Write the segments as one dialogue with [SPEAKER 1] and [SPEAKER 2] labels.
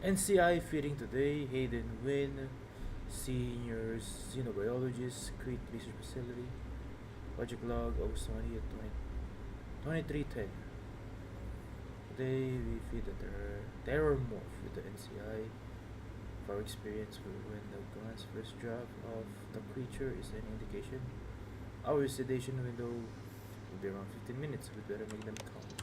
[SPEAKER 1] NCI feeding today. Hayden Wynn, senior xenobiologist, Crete Research Facility. Project log August 20th, 2310. Today we feed the terror morph with the NCI. If our experience when the gun's first draft of the creature is any indication, our sedation window will be around 15 minutes. We better make them count.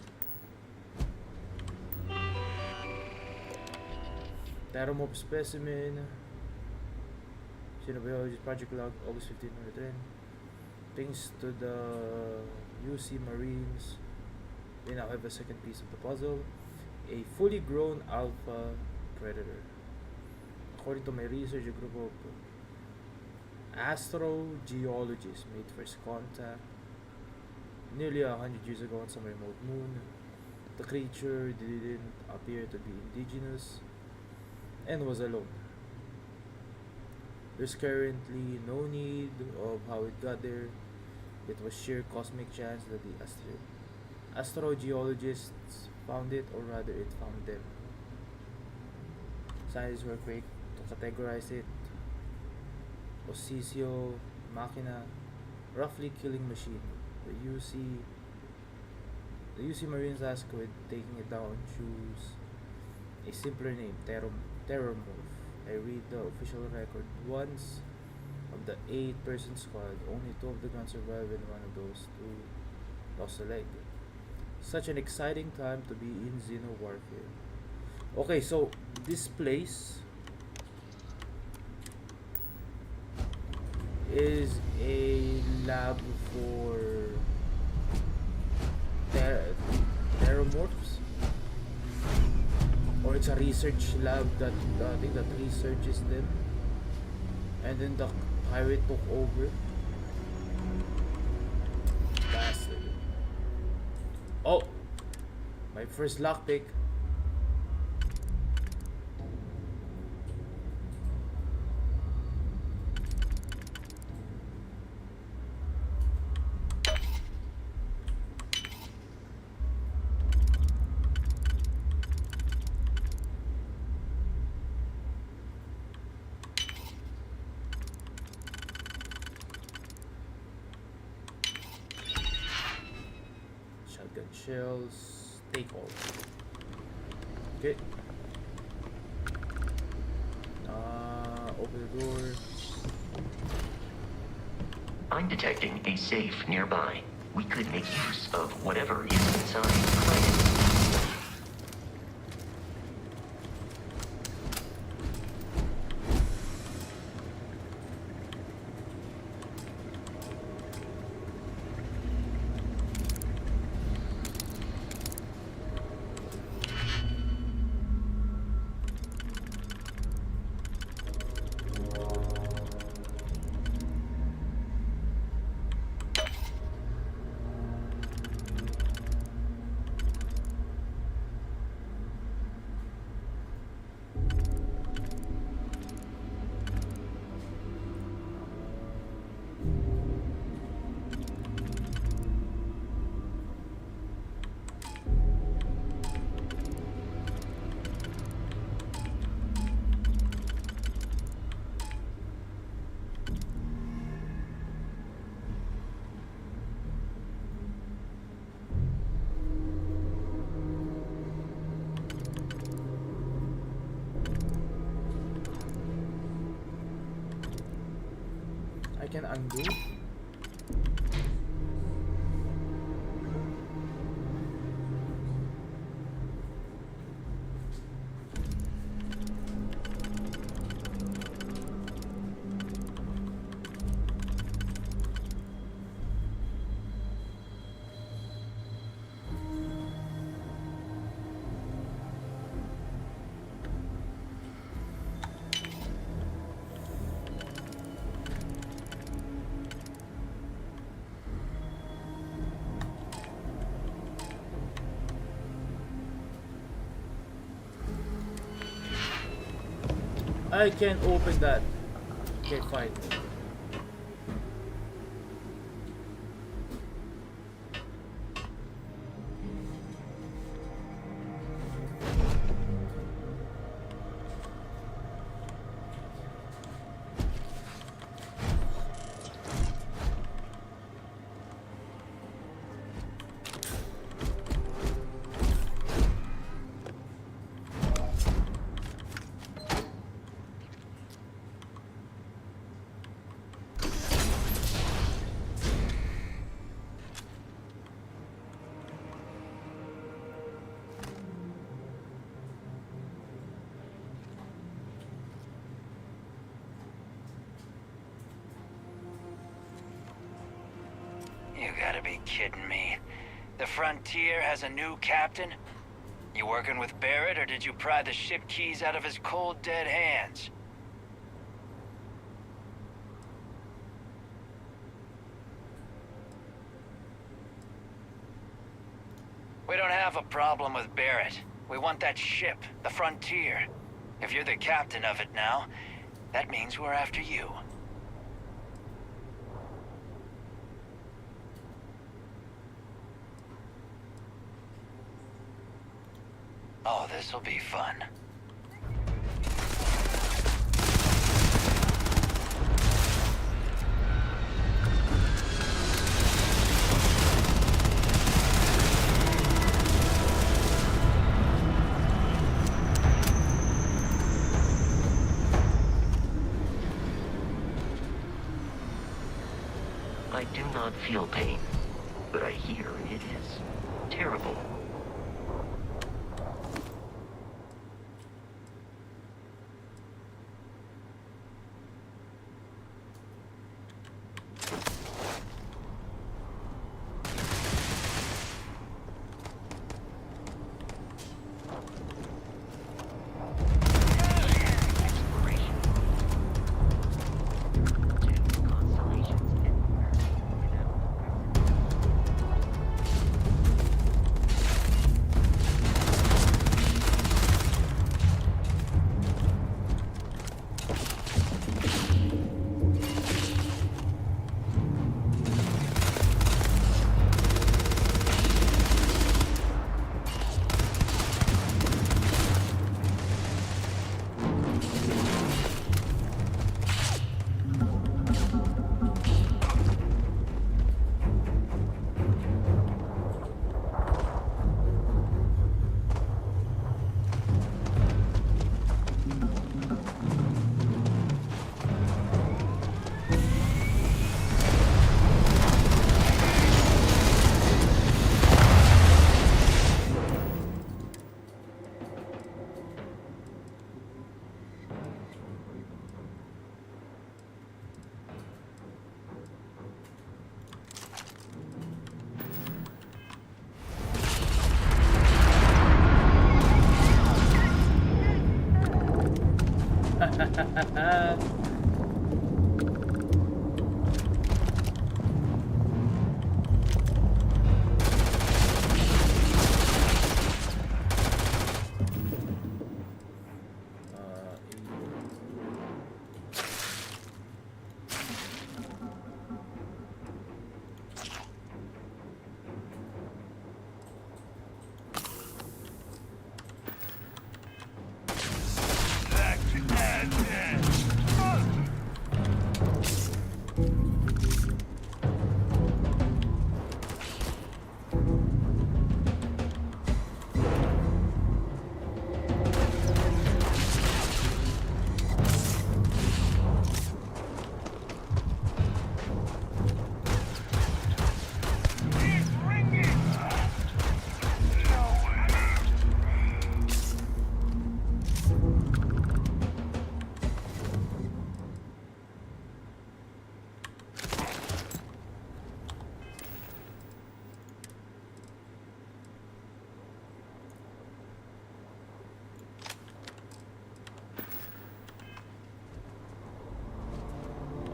[SPEAKER 1] Terramorph specimen. Xenobiologist project log August 15, 2010. Thanks to the UC Marines, we now have a second piece of the puzzle, a fully grown alpha predator. According to my research, a group of astrogeologists made first contact nearly 100 years ago on some remote moon. The creature didn't appear to be indigenous and was alone. There's currently no need of how it got there. It was sheer cosmic chance that the astrogeologists found it, or rather it found them. Scientists were quick to categorize it. Osisio Machina, roughly killing machine. The UC Marines asked with taking it down choose a simpler name, Terrormorph. I read the official record. Once of the 8-person squad, only 2 of the guns survived and one of those 2 lost a leg. Such an exciting time to be in Xeno warfare. Okay, so this place is a lab for terramorphs, or it's a research lab that I think that researches them, and then the pirate took over. Bastard. Oh, my first lockpick. Shotgun shells, take all. Okay. Open the door.
[SPEAKER 2] I'm detecting a safe nearby. We could make use of whatever is inside.
[SPEAKER 1] I can undo. I can open that. Okay, fine.
[SPEAKER 3] kidding me? The Frontier has a new captain? You working with Barrett, or did you pry the ship keys out of his cold, dead hands? We don't have a problem with Barrett. We want that ship, the Frontier. If you're the captain of it now, that means we're after you. Oh, this'll be fun.
[SPEAKER 2] I do not feel pain, but I hear it is terrible. Exploration. 2 constellations anywhere without.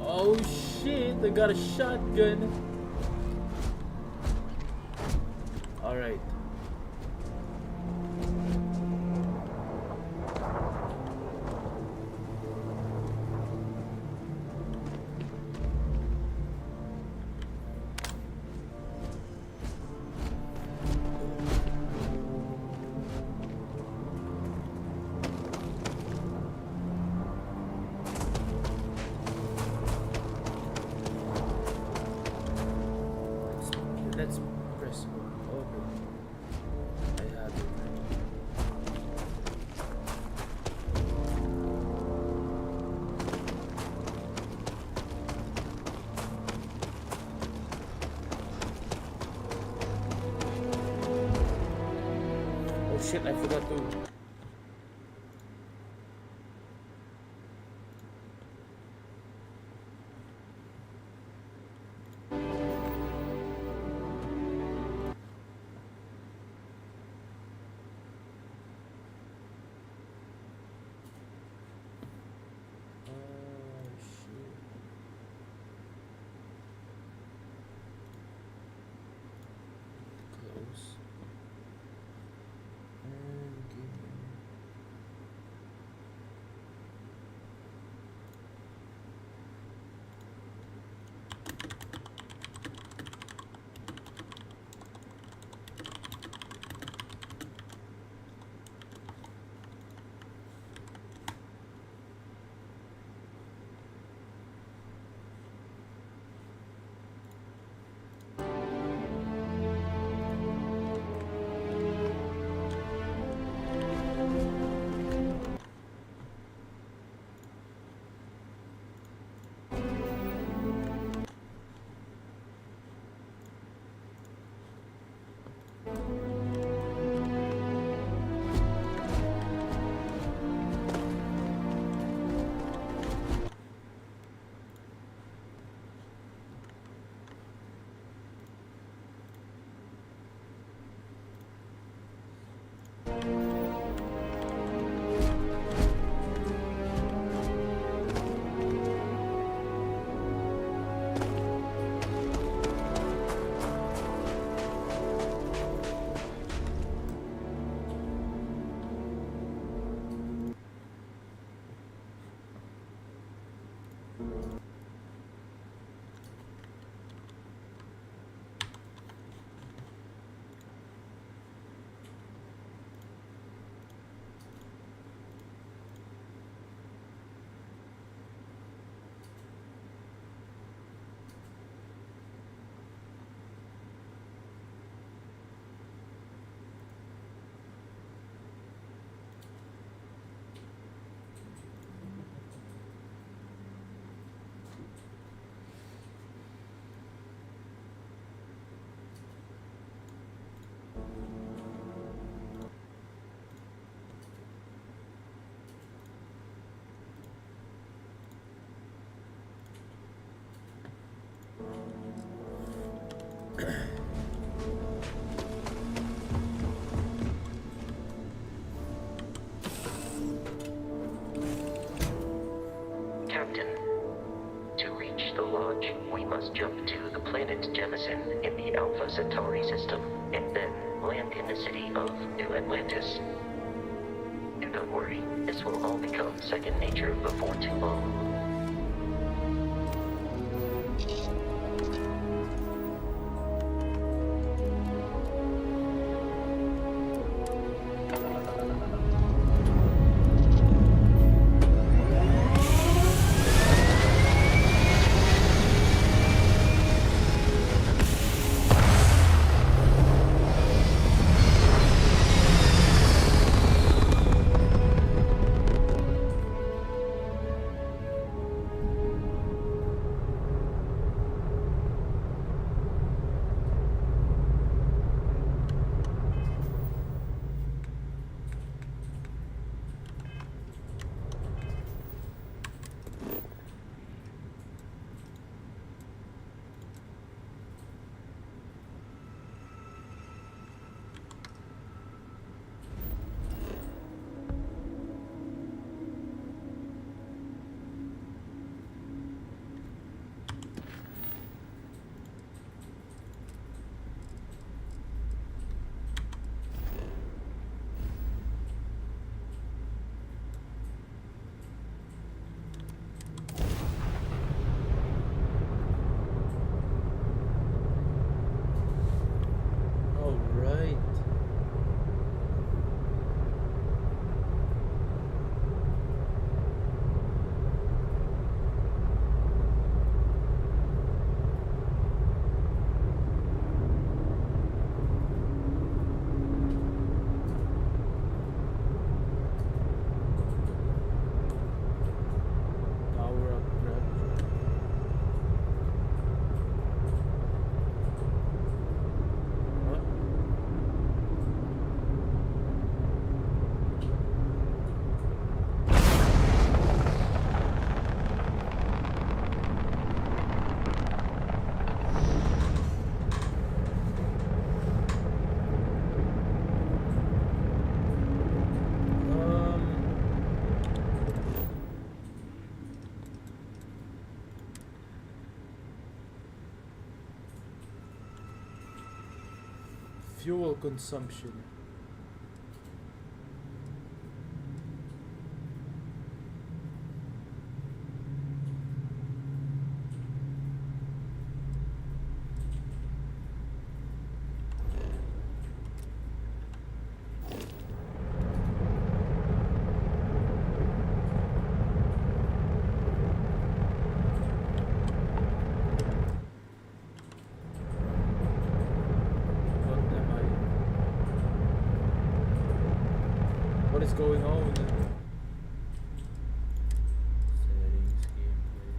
[SPEAKER 1] Oh shit, they got a shotgun. Alright. Let's press. Okay. I have it. Oh shit, I forgot to.
[SPEAKER 2] Captain, to reach the lodge, we must jump to the planet Jemison in the Alpha Centauri system, and then land in the city of New Atlantis. And don't worry, this will all become second nature before too long.
[SPEAKER 1] Fuel consumption. What is going on? Settings, gameplay.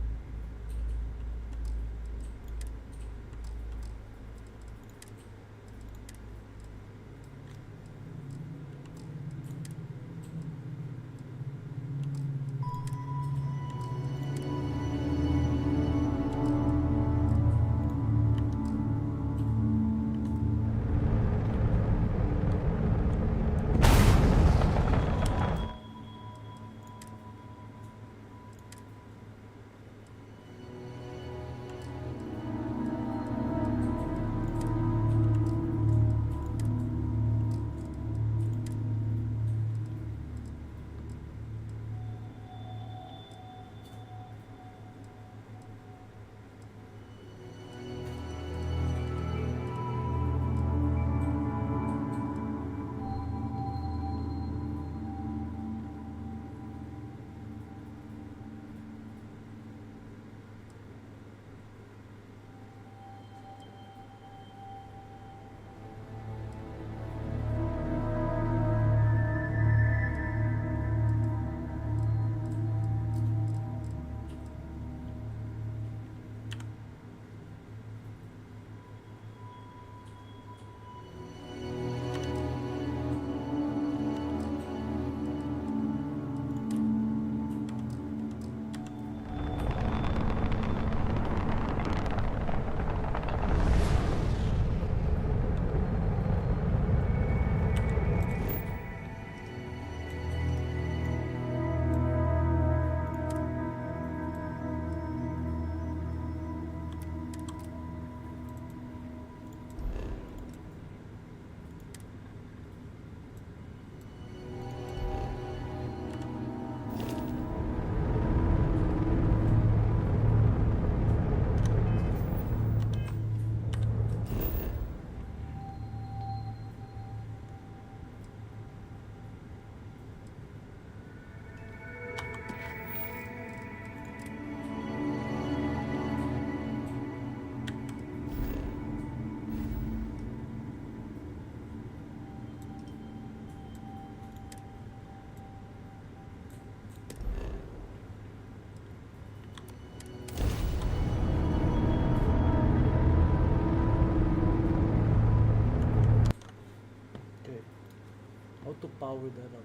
[SPEAKER 1] power that up.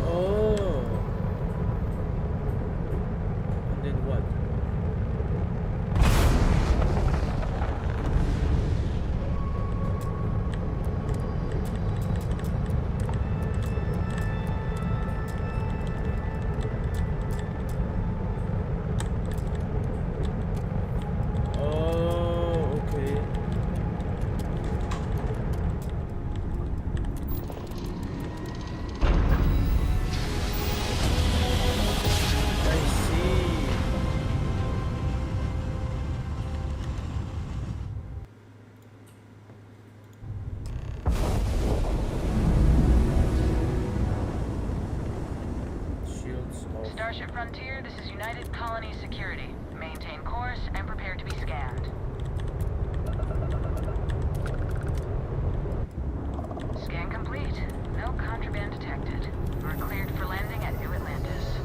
[SPEAKER 1] Oh, and then what? Oh, okay. I see. Shields off.
[SPEAKER 4] Starship Frontier, this is United Colony Security. Maintain course and prepare to be scanned. Scan complete. No contraband detected. We're cleared for landing at New Atlantis.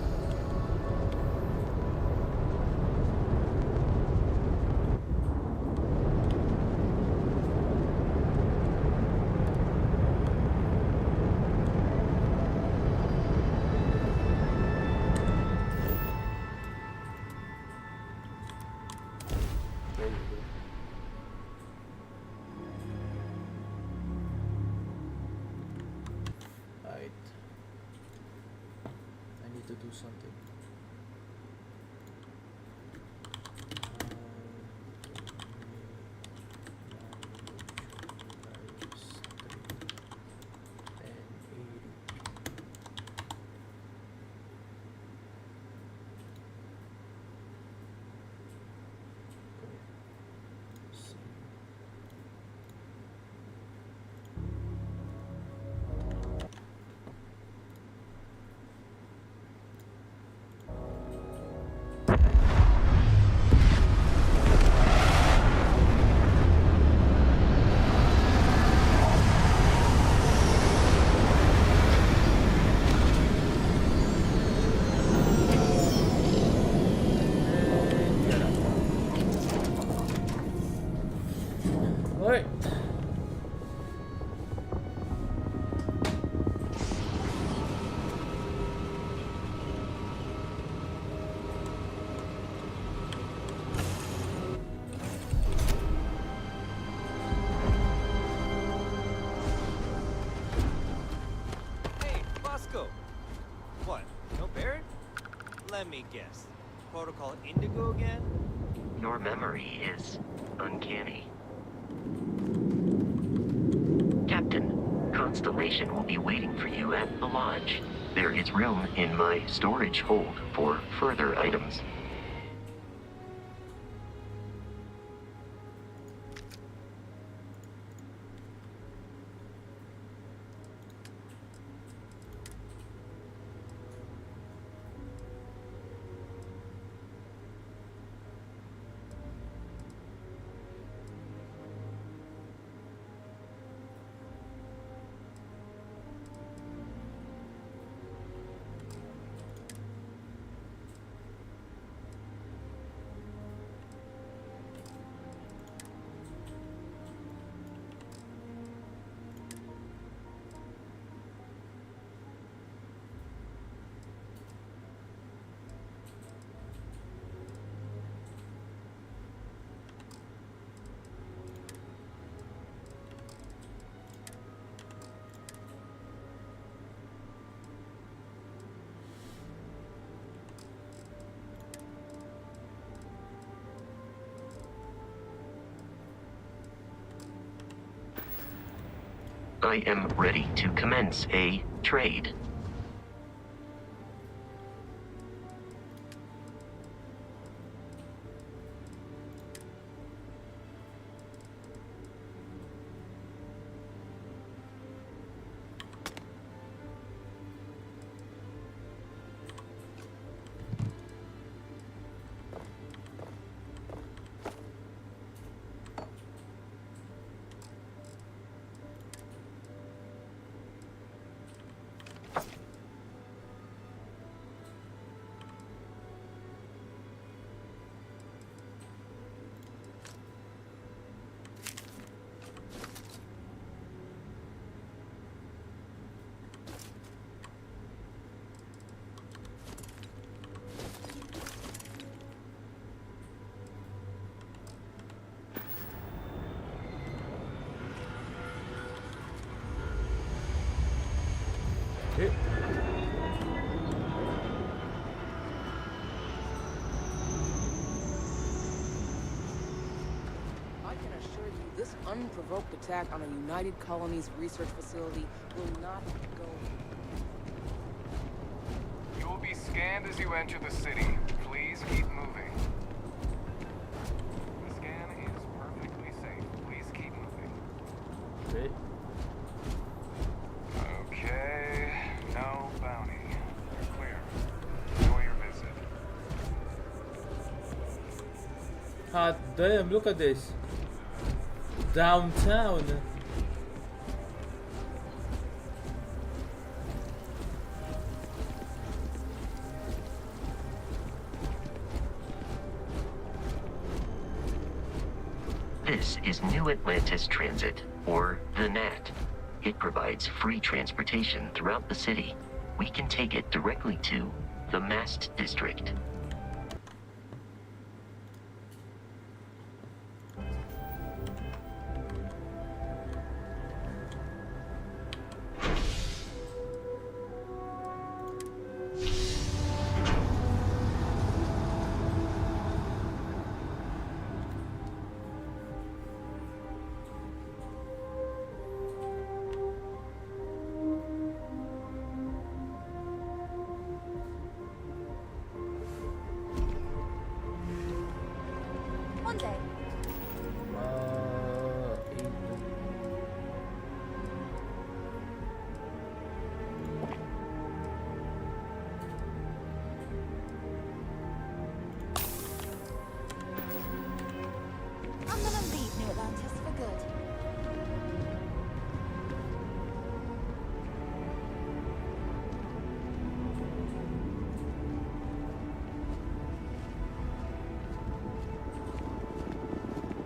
[SPEAKER 1] There you go. Right. I need to do something. Alright.
[SPEAKER 5] Hey, Bosco! What, no Barrett? Let me guess. Protocol Indigo again?
[SPEAKER 2] Your memory is uncanny. Captain, Constellation will be waiting for you at the lodge. There is room in my storage hold for further items. I am ready to commence a trade.
[SPEAKER 1] Okay.
[SPEAKER 6] I can assure you, this unprovoked attack on a United Colonies research facility will not go.
[SPEAKER 7] You will be scanned as you enter the city. Please keep moving. The scan is perfectly safe. Please keep moving.
[SPEAKER 1] Okay.
[SPEAKER 7] Okay. No bounty. You're clear. Enjoy your visit.
[SPEAKER 1] Hot damn, look at this. Downtown.
[SPEAKER 2] This is New Atlantis Transit, or the NAT. It provides free transportation throughout the city. We can take it directly to the Mast District.
[SPEAKER 8] One day.
[SPEAKER 1] Eight.
[SPEAKER 8] I'm gonna leave New Atlantis for good.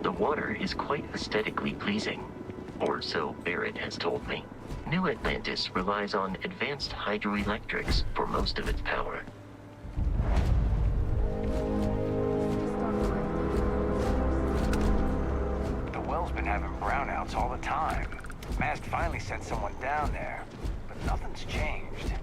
[SPEAKER 2] The water is quite aesthetically pleasing, or so Barrett has told me. New Atlantis relies on advanced hydroelectrics for most of its power.
[SPEAKER 3] The well's been having brownouts all the time. Mast finally sent someone down there, but nothing's changed.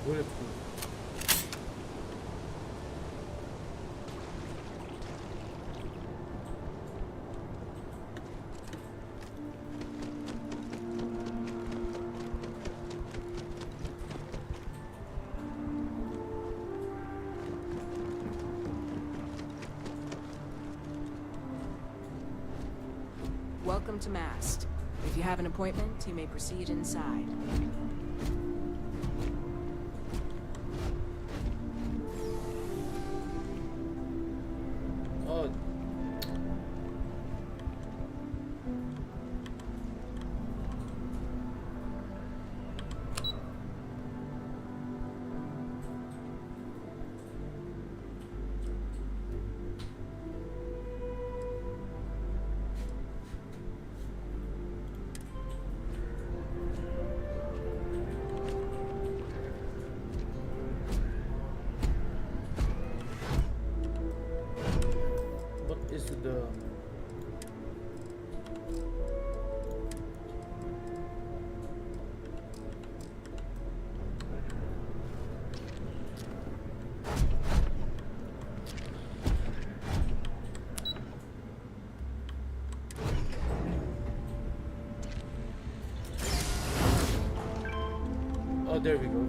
[SPEAKER 1] bulletproof.
[SPEAKER 6] Welcome to Mast. If you have an appointment, you may proceed inside.
[SPEAKER 1] Oh. What is the Oh, there we go.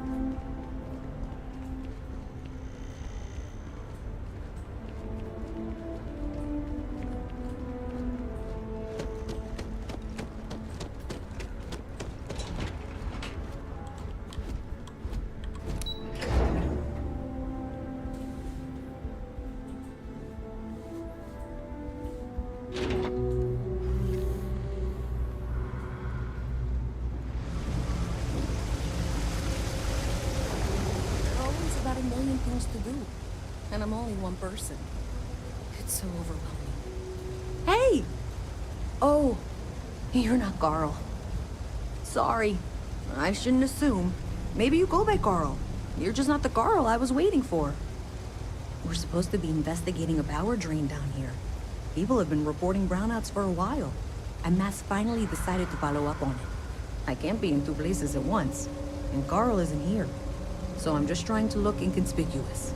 [SPEAKER 9] There are always about a million things to do, and I'm only one person. It's so overwhelming. Hey! Oh, you're not Carl. Sorry, I shouldn't assume. Maybe you go by Carl. You're just not the Carl I was waiting for. We're supposed to be investigating a power drain down here. People have been reporting brownouts for a while, and Mass finally decided to follow up on it. I can't be in two places at once, and Carl isn't here. So I'm just trying to look inconspicuous.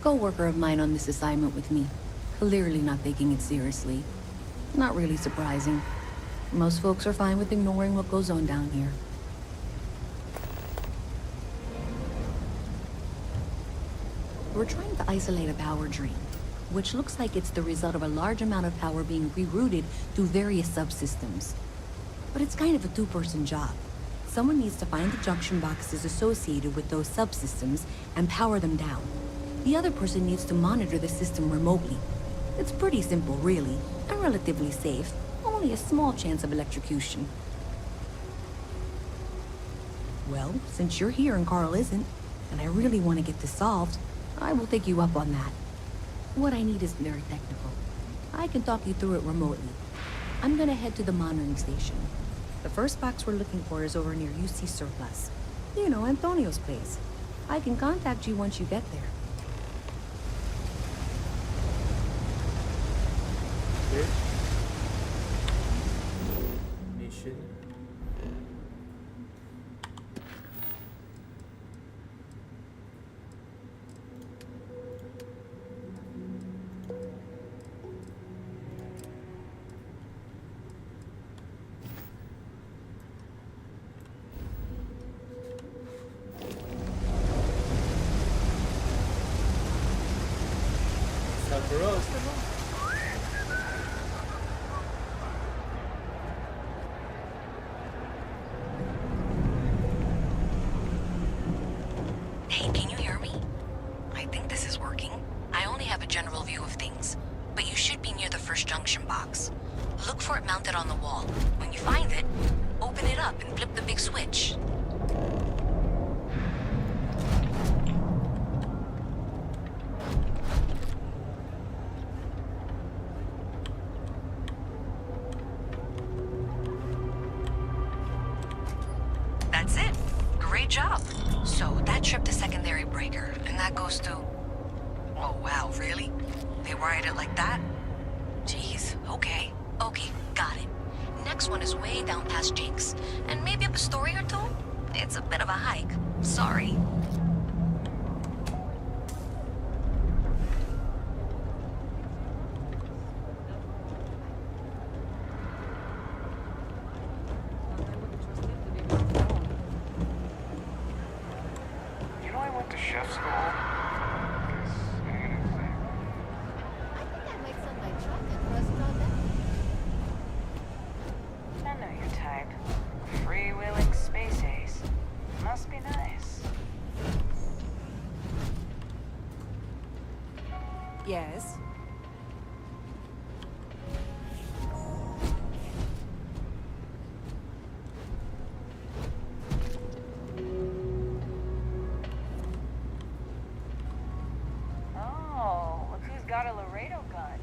[SPEAKER 9] Coworker of mine on this assignment with me, clearly not taking it seriously. Not really surprising. Most folks are fine with ignoring what goes on down here. We're trying to isolate a power drain, which looks like it's the result of a large amount of power being rerouted through various subsystems. But it's kind of a two-person job. Someone needs to find the junction boxes associated with those subsystems and power them down. The other person needs to monitor the system remotely. It's pretty simple, really, and relatively safe. Only a small chance of electrocution. Well, since you're here and Carl isn't, and I really want to get this solved, I will take you up on that. What I need isn't very technical. I can talk you through it remotely. I'm gonna head to the monitoring station. The first box we're looking for is over near UC Surplus. You know, Antonio's place. I can contact you once you get there.
[SPEAKER 1] Okay. Mission. It's not for us.
[SPEAKER 9] Hey, can you hear me? I think this is working. I only have a general view of things, but you should be near the first junction box. Look for it mounted on the wall. When you find it, open it up and flip the big switch. That's it. Great job. So that tripped the secondary breaker, and that goes to... Oh, wow, really? They wired it like that? Jeez, okay. Okay, got it. next one is way down past Jake's. And maybe up a story or two? It's a bit of a hike. Sorry.
[SPEAKER 7] You know I went to chef school? 'Cause I ain't exactly.
[SPEAKER 8] I think I might sell my chocolate for us all that.
[SPEAKER 4] I know your type. Freewheeling space ace. Must be nice.
[SPEAKER 6] Yes.
[SPEAKER 4] Oh, look who's got a Laredo gun.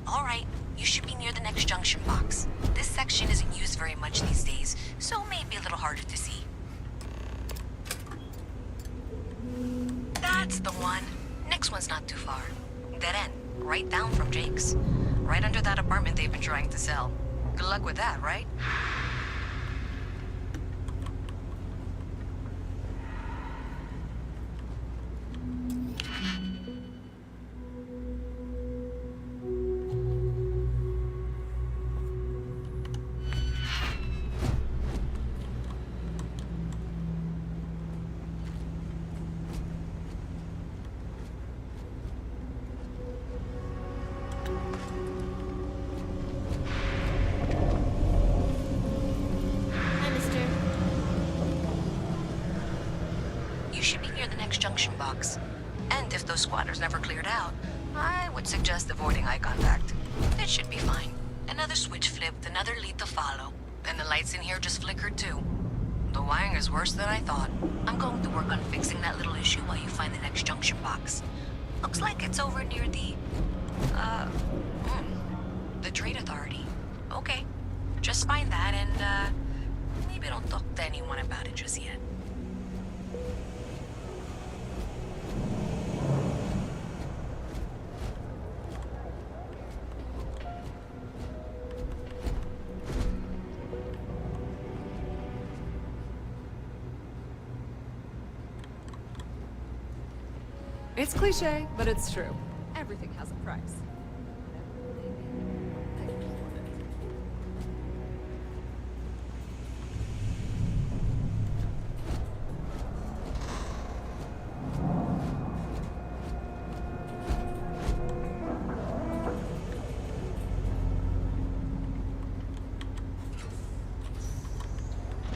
[SPEAKER 9] Alright, you should be near the next junction box. This section isn't used very much these days, so may be a little harder to see. That's the one. Next one's not too far. Dead end, right down from Jake's. Right under that apartment they've been trying to sell. Good luck with that, right?
[SPEAKER 8] Hi, mister.
[SPEAKER 9] You should be near the next junction box. And if those squatters never cleared out, I would suggest avoiding eye contact. It should be fine. Another switch flipped, another lead to follow. And the lights in here just flickered too. The wiring is worse than I thought. I'm going to work on fixing that little issue while you find the next junction box. Looks like it's over near the Trade Authority. Okay, just find that and, maybe don't talk to anyone about it just yet.
[SPEAKER 10] It's cliche, but it's true. Everything has a price.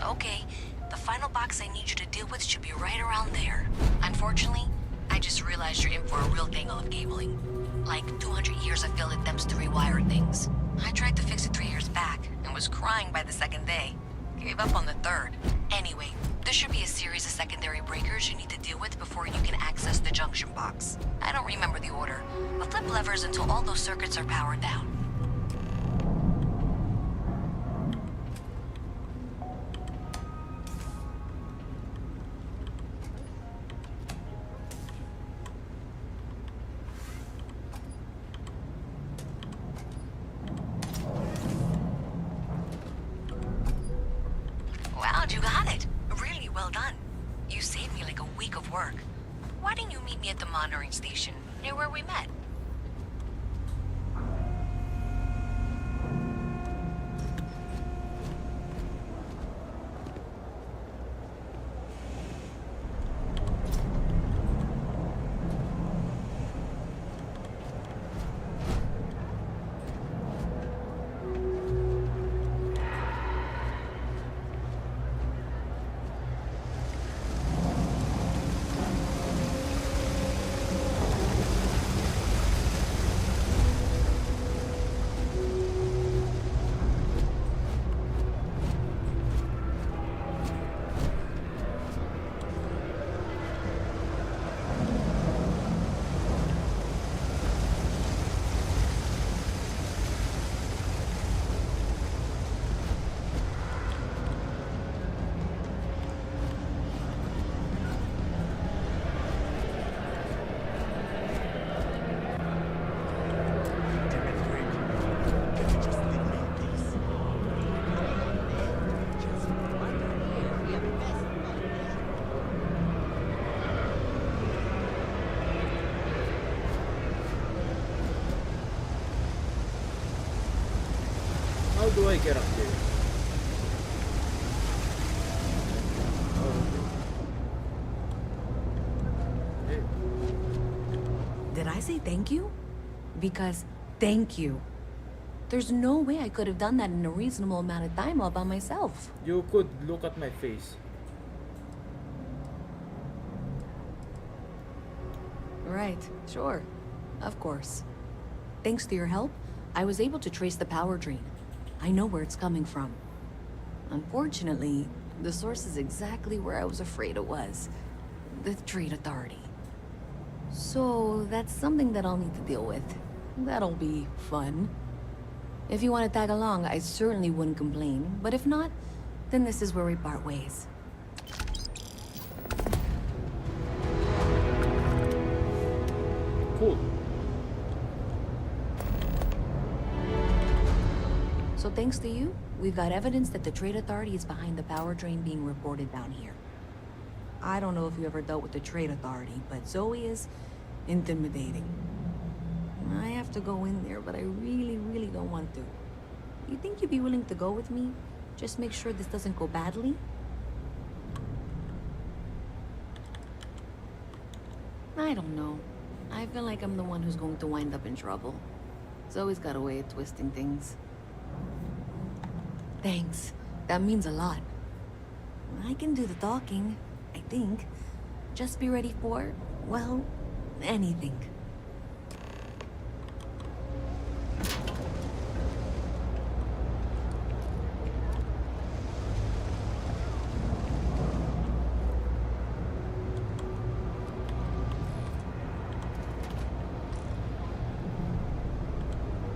[SPEAKER 9] Okay, the final box I need you to deal with should be right around there. Unfortunately, I just realized you're in for a real tangle of cabling. Like 200 years of failed attempts to rewire things. I tried to fix it 3 years back and was crying by the second day. Gave up on the third. Anyway, there should be a series of secondary breakers you need to deal with before you can access the junction box. I don't remember the order, but flip levers until all those circuits are powered down. Wow, you got it. Really well done. You saved me like a week of work. Why didn't you meet me at the monitoring station, near where we met?
[SPEAKER 1] How do I get up there? Oh, okay.
[SPEAKER 9] Did I say thank you? Because thank you. There's no way I could have done that in a reasonable amount of time all by myself.
[SPEAKER 1] You could look at my face.
[SPEAKER 9] Right, sure. Of course. Thanks to your help, I was able to trace the power drain. I know where it's coming from. Unfortunately, the source is exactly where I was afraid it was. The Trade Authority. So, that's something that I'll need to deal with. That'll be fun. If you want to tag along, I certainly wouldn't complain. But if not, then this is where we part ways.
[SPEAKER 1] Cool.
[SPEAKER 9] So thanks to you, we've got evidence that the Trade Authority is behind the power drain being reported down here. I don't know if you ever dealt with the Trade Authority, but Zoe is intimidating. I have to go in there, but I really don't want to. You think you'd be willing to go with me? Just make sure this doesn't go badly? I don't know. I feel like I'm the one who's going to wind up in trouble. Zoe's got a way of twisting things. Thanks. That means a lot. I can do the talking, I think. Just be ready for, well, anything.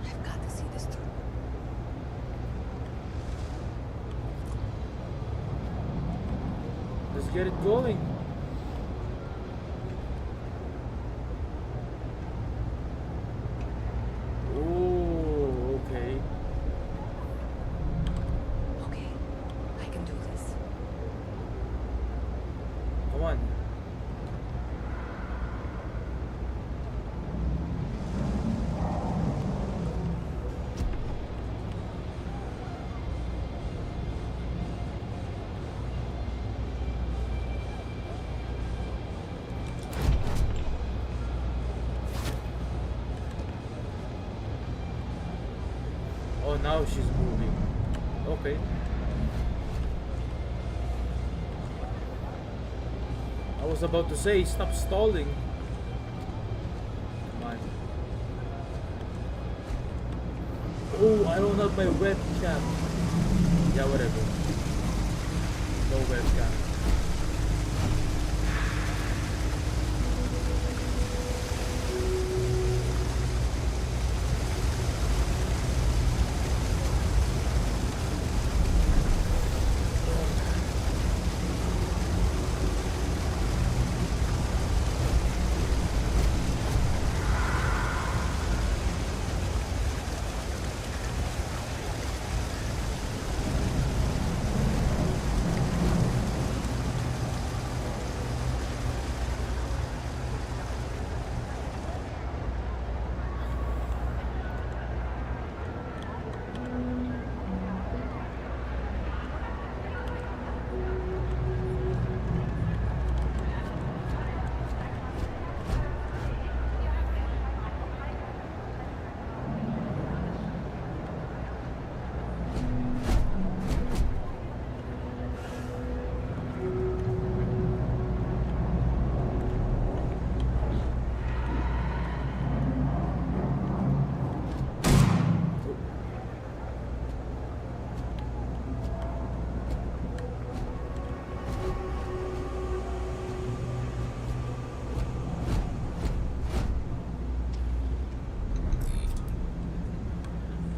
[SPEAKER 9] I've got to see this through.
[SPEAKER 1] Let's get it going. Oh, okay.
[SPEAKER 9] Okay, I can do this.
[SPEAKER 1] Come on. Oh, now she's moving. Okay. I was about to say, stop stalling. Come on. Oh, I don't have my webcam. Yeah, whatever. No webcam.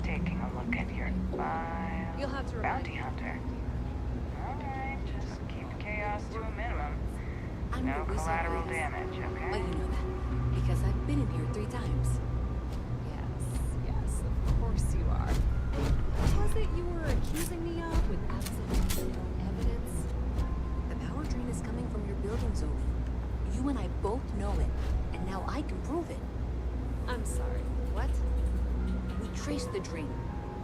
[SPEAKER 4] Taking a look at your file.
[SPEAKER 10] You'll have to remind
[SPEAKER 4] Bounty
[SPEAKER 10] me.
[SPEAKER 4] hunter. Alright, just keep chaos to a minimum.
[SPEAKER 9] I'm
[SPEAKER 4] No
[SPEAKER 9] the wizard,
[SPEAKER 4] collateral
[SPEAKER 9] please.
[SPEAKER 4] damage, okay?
[SPEAKER 9] But you know that, because I've been in here 3 times.
[SPEAKER 10] Yes, of course you are. What was it you were accusing me of with absolutely no evidence?
[SPEAKER 9] The power drain is coming from your building, Zoe. You and I both know it, and now I can prove it.
[SPEAKER 10] I'm sorry, what?
[SPEAKER 9] We traced the drain,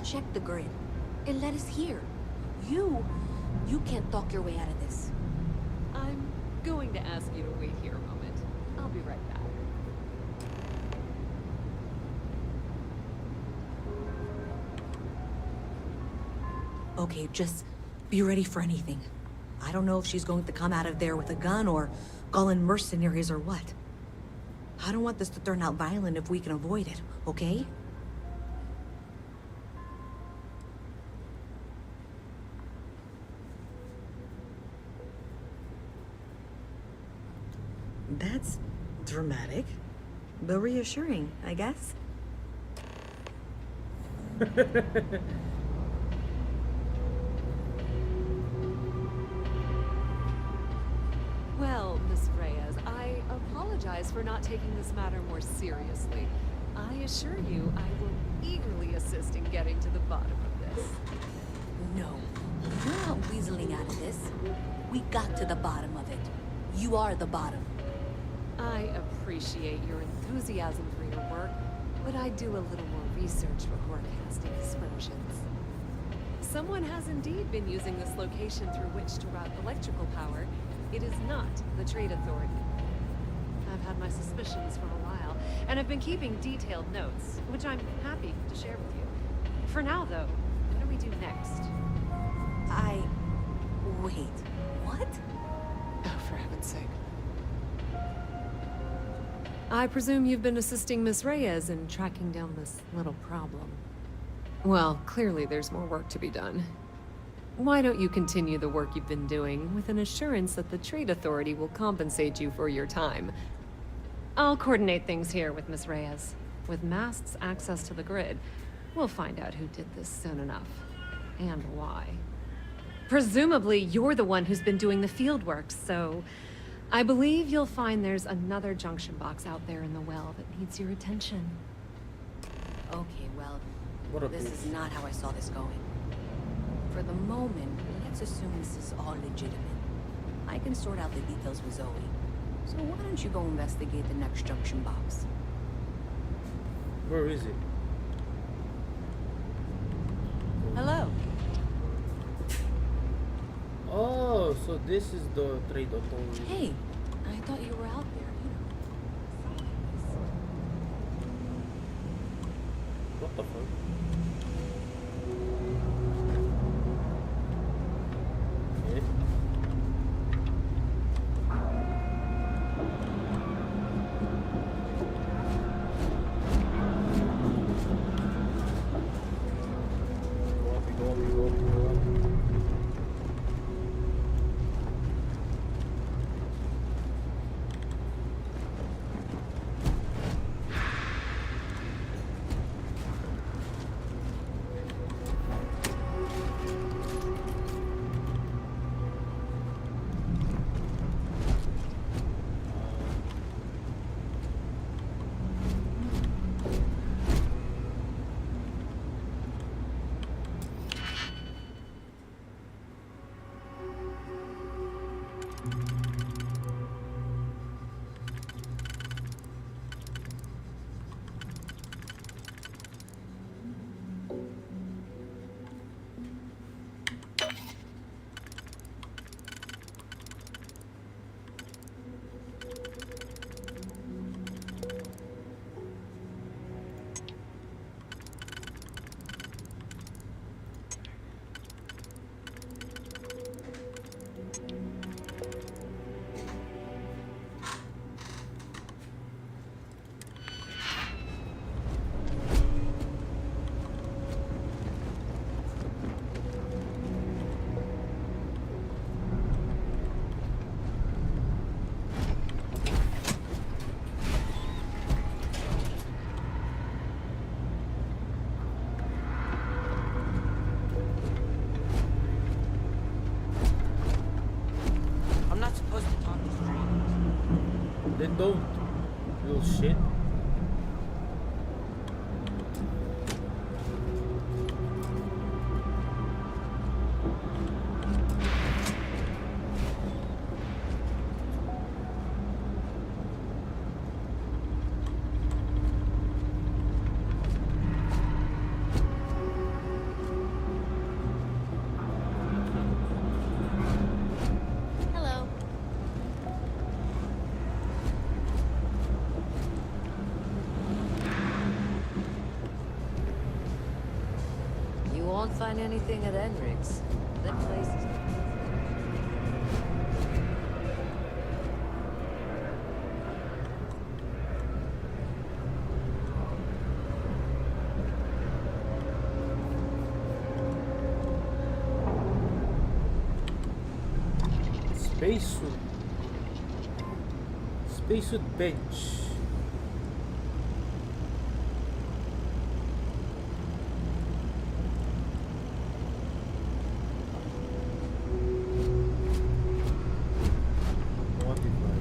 [SPEAKER 9] checked the grid. and let us hear. You can't talk your way out of this.
[SPEAKER 10] I'm going to ask you to wait here a moment. I'll be right back.
[SPEAKER 9] Okay, just be ready for anything. I don't know if she's going to come out of there with a gun or call in mercenaries or what. I don't want this to turn out violent if we can avoid it, okay? That's dramatic, but reassuring, I guess.
[SPEAKER 10] Well, Miss Reyes, I apologize for not taking this matter more seriously. I assure you I will eagerly assist in getting to the bottom of this.
[SPEAKER 9] No, you're not weaseling out of this. We got to the bottom of it. You are the bottom.
[SPEAKER 10] I appreciate your enthusiasm for your work, but I do a little more research before casting aspersions. Someone has indeed been using this location through which to route electrical power. It is not the Trade Authority. I've had my suspicions for a while, and I've been keeping detailed notes, which I'm happy to share with you. For now, though, what do we do next?
[SPEAKER 9] Wait, what?
[SPEAKER 10] Oh, for heaven's sake. I presume you've been assisting Miss Reyes in tracking down this little problem. Well, clearly there's more work to be done. Why don't you continue the work you've been doing with an assurance that the Trade Authority will compensate you for your time? I'll coordinate things here with Miss Reyes. With Mast's access to the grid, we'll find out who did this soon enough. And why. Presumably, you're the one who's been doing the field work, so I believe you'll find there's another junction box out there in the well that needs your attention.
[SPEAKER 9] Okay, well,
[SPEAKER 1] What a
[SPEAKER 9] this
[SPEAKER 1] bitch.
[SPEAKER 9] is not how I saw this going. For the moment, let's assume this is all legitimate. I can sort out the details with Zoe. So why don't you go investigate the next junction box?
[SPEAKER 1] Where is it?
[SPEAKER 10] Hello.
[SPEAKER 1] Oh, so this is the Trade Authority.
[SPEAKER 9] Hey, I thought you were out there, you know.
[SPEAKER 1] What the fuck? Okay. Go up, go up, go up, go up.
[SPEAKER 6] I'm not supposed to talk to strangers.
[SPEAKER 1] Then don't, you little shit.
[SPEAKER 11] find anything at Enrig's. That place is...
[SPEAKER 1] Spacesuit. Spacesuit bench. Modify.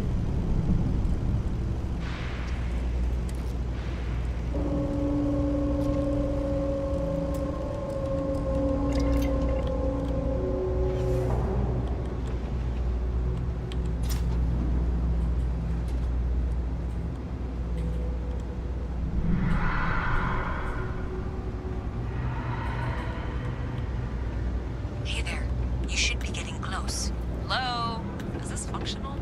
[SPEAKER 9] Hey there. You should be getting close.
[SPEAKER 10] Hello? Is this functional?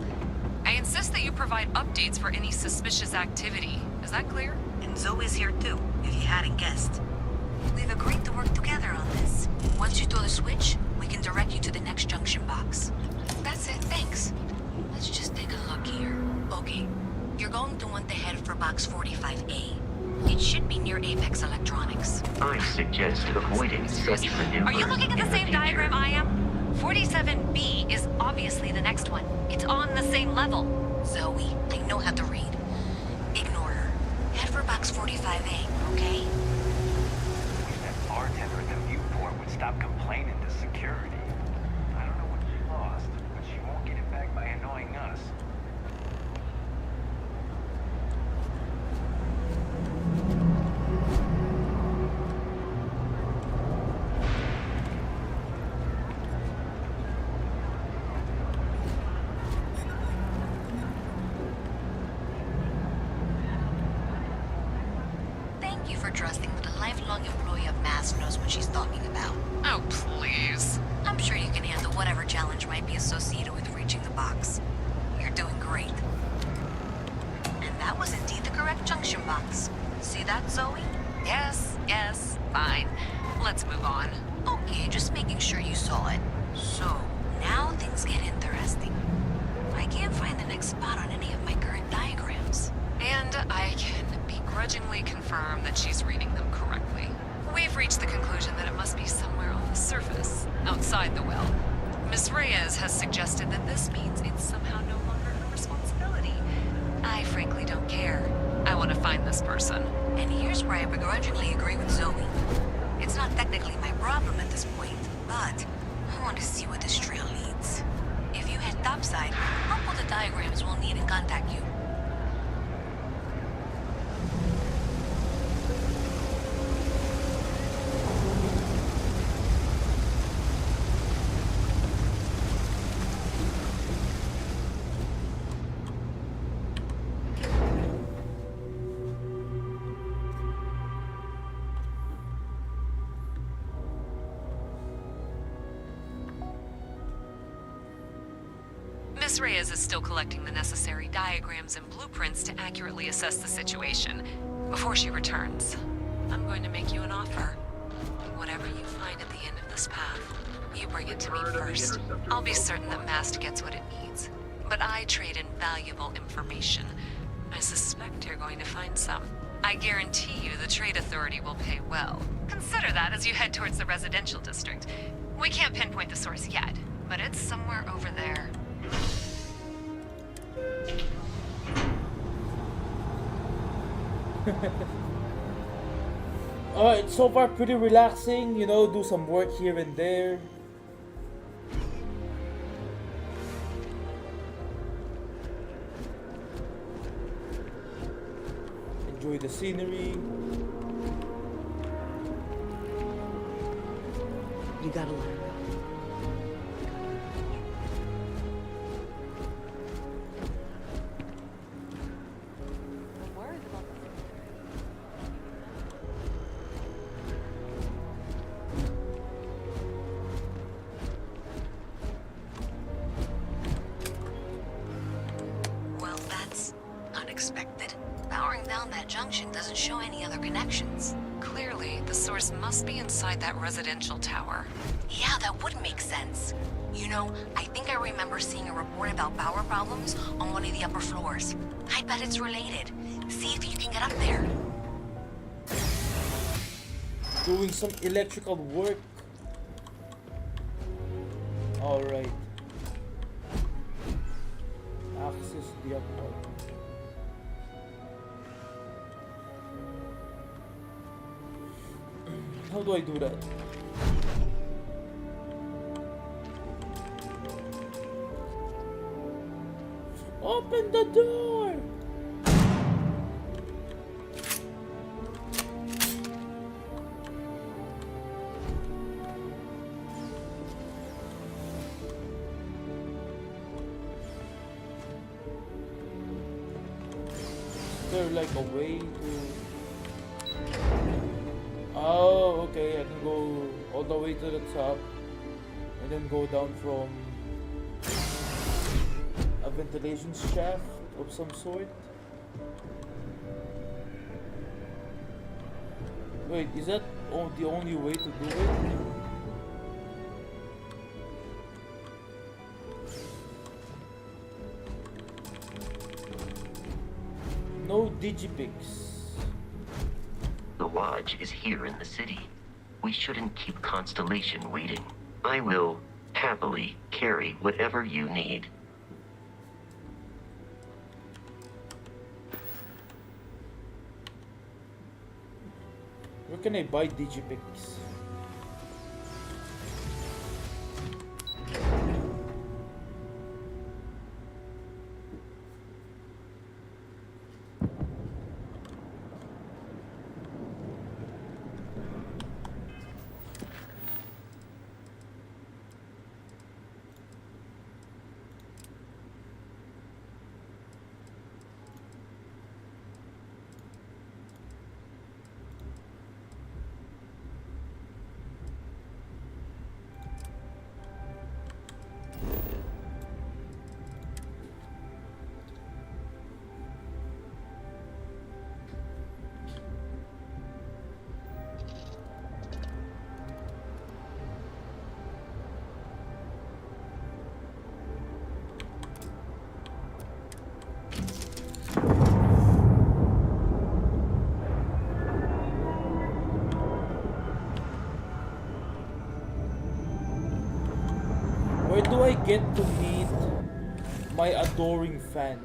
[SPEAKER 10] I insist that you provide updates for any suspicious activity. Is that clear?
[SPEAKER 9] And Zoe's here too, if you hadn't guessed. We've agreed to work together on this. Once you throw the switch, we can direct you to the next junction box. That's it, thanks. Let's just take a look here. Okay, you're going to want to head for box 45A. It should be near Apex Electronics.
[SPEAKER 2] I suggest avoiding such maneuvers.
[SPEAKER 10] Are you looking at the
[SPEAKER 2] in
[SPEAKER 10] same
[SPEAKER 2] future.
[SPEAKER 10] diagram I am? 47B is obviously the next one. It's on the same level.
[SPEAKER 9] Zoe, I know how to read. Ignore her. Head for box 45A, okay?
[SPEAKER 7] Wish that bartender at the viewport would stop complaining to security. I don't know what she lost, but she won't get it back by annoying us.
[SPEAKER 9] Thank you for trusting that a lifelong employee of MAS knows what she's talking about.
[SPEAKER 10] Oh, please.
[SPEAKER 9] I'm sure you can handle whatever challenge might be associated with reaching the box. You're doing great. And that was indeed the correct junction box. See that, Zoe?
[SPEAKER 10] Yes, fine. Let's move on.
[SPEAKER 9] Okay, just making sure you saw it. So, now things get interesting. I can't find the next spot on any of my current diagrams.
[SPEAKER 10] And I can begrudgingly confirm that she's reading them correctly. We've reached the conclusion that it must be somewhere on the surface, outside the well. Miss Reyes has suggested that this means it's somehow no longer her responsibility. I frankly don't care. I want to find this person.
[SPEAKER 9] And here's where I begrudgingly agree with Zoe. It's not technically my problem at this point, but I want to see where this trail leads. If you head topside, I'll pull the diagrams we'll need and contact you.
[SPEAKER 10] Miss Reyes is still collecting the necessary diagrams and blueprints to accurately assess the situation. Before she returns, I'm going to make you an offer. Whatever you find at the end of this path, you bring it to me first. I'll be certain that Mast gets what it needs. But I trade in valuable information. I suspect you're going to find some. I guarantee you the Trade Authority will pay well. Consider that as you head towards the residential district. We can't pinpoint the source yet, but it's somewhere over there.
[SPEAKER 1] Alright, so far pretty relaxing, you know, do some work here and there. Enjoy the scenery.
[SPEAKER 11] You gotta let her go. I'm worried about the
[SPEAKER 9] Well, that's unexpected. Powering down that junction doesn't show any other connections. Clearly, the source must be inside that residential tower.
[SPEAKER 12] Yeah, that would make sense. You know, I think I remember seeing a report about power problems on one of the upper floors. I bet it's related. See if you can get up there.
[SPEAKER 1] Doing some electrical work. Alright. Access the apartment. How do I do that? Open the door! Is there like a way to... Oh, okay, I can go all the way to the top and then go down from a ventilation shaft of some sort. Wait, is that the only way to do it? No digipix.
[SPEAKER 2] The lodge is here in the city. We shouldn't keep Constellation waiting. I will happily carry whatever you need.
[SPEAKER 1] Where can I buy digipix? Where do I get to meet my adoring fan?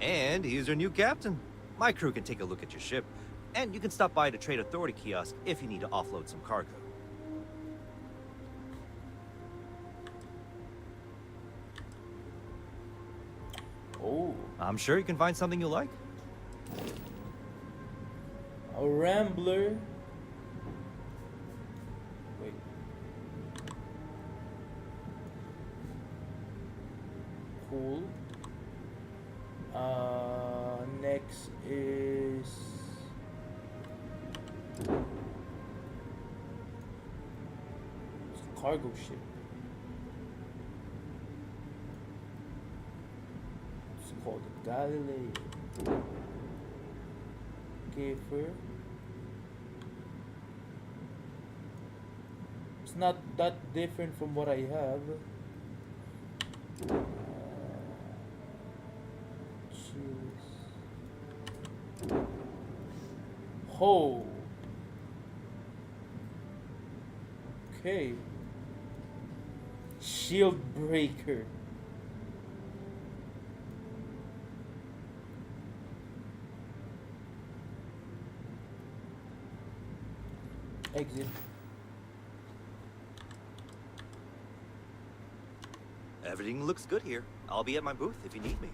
[SPEAKER 5] And he's your new captain. My crew can take a look at your ship, and you can stop by the Trade Authority kiosk if you need to offload some cargo.
[SPEAKER 1] Oh,
[SPEAKER 5] I'm sure you can find something you like.
[SPEAKER 1] a rambler. Wait. Cool. Next is it's a cargo ship. It's called the Galileo. Kiefer. It's not that different from what I have. Oh. Okay. Shield breaker. Exit.
[SPEAKER 5] Everything looks good here. I'll be at my booth if you need me.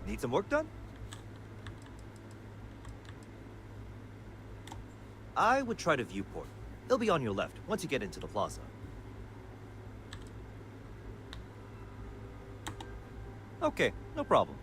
[SPEAKER 5] Need some work done? I would try to viewport. It'll be on your left once you get into the plaza. Okay, no problem.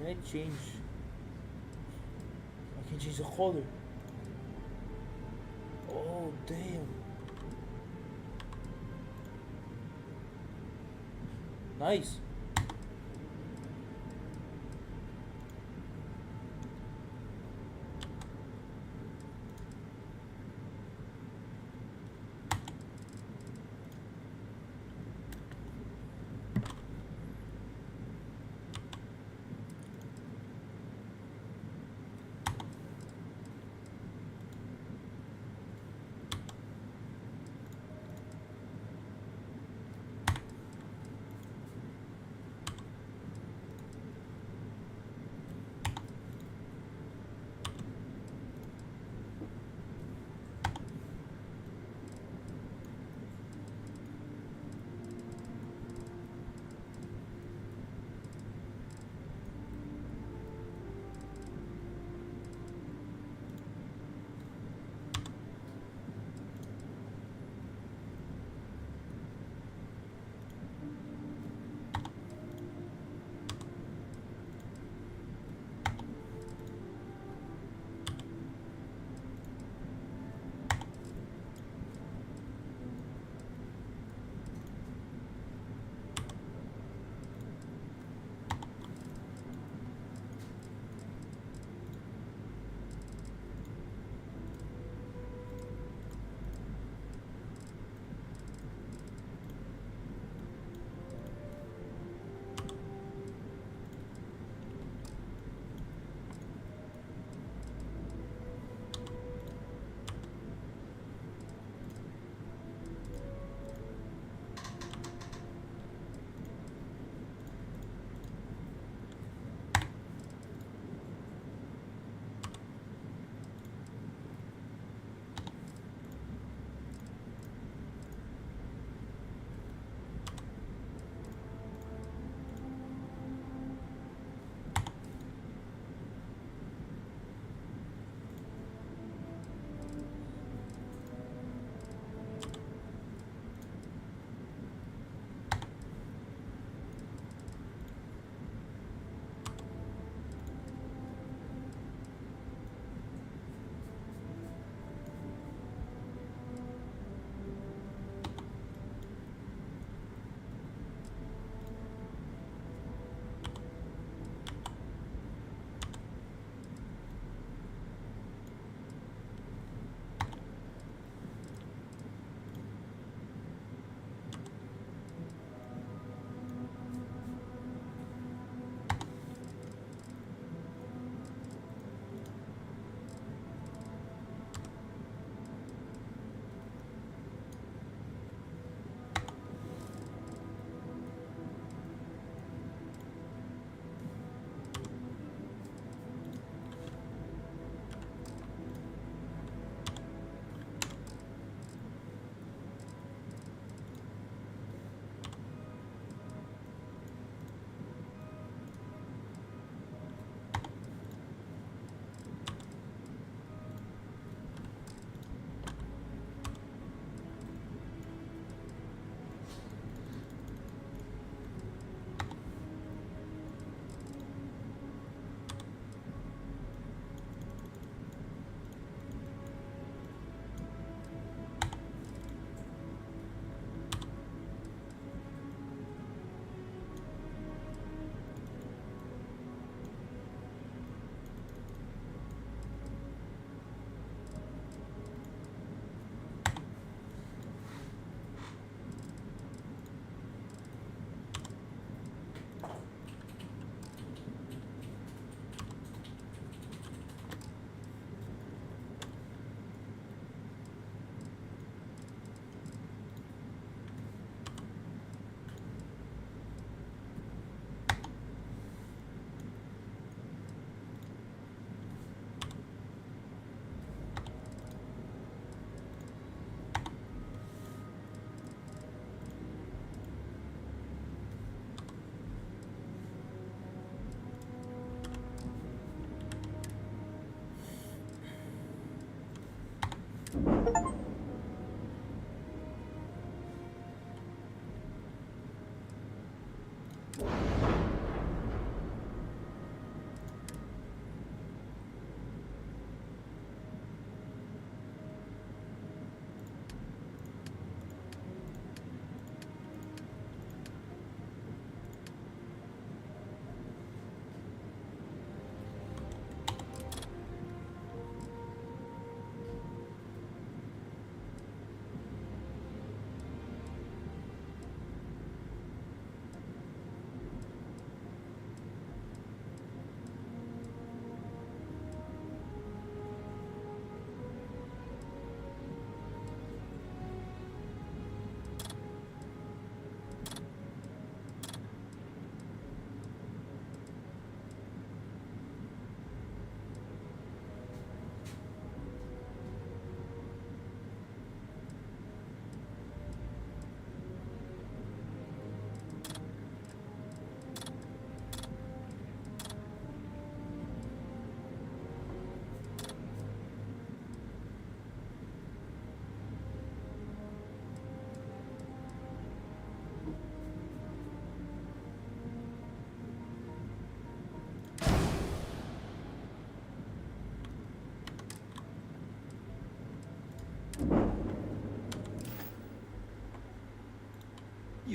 [SPEAKER 1] Can I change? I can change the color. Oh damn. Nice.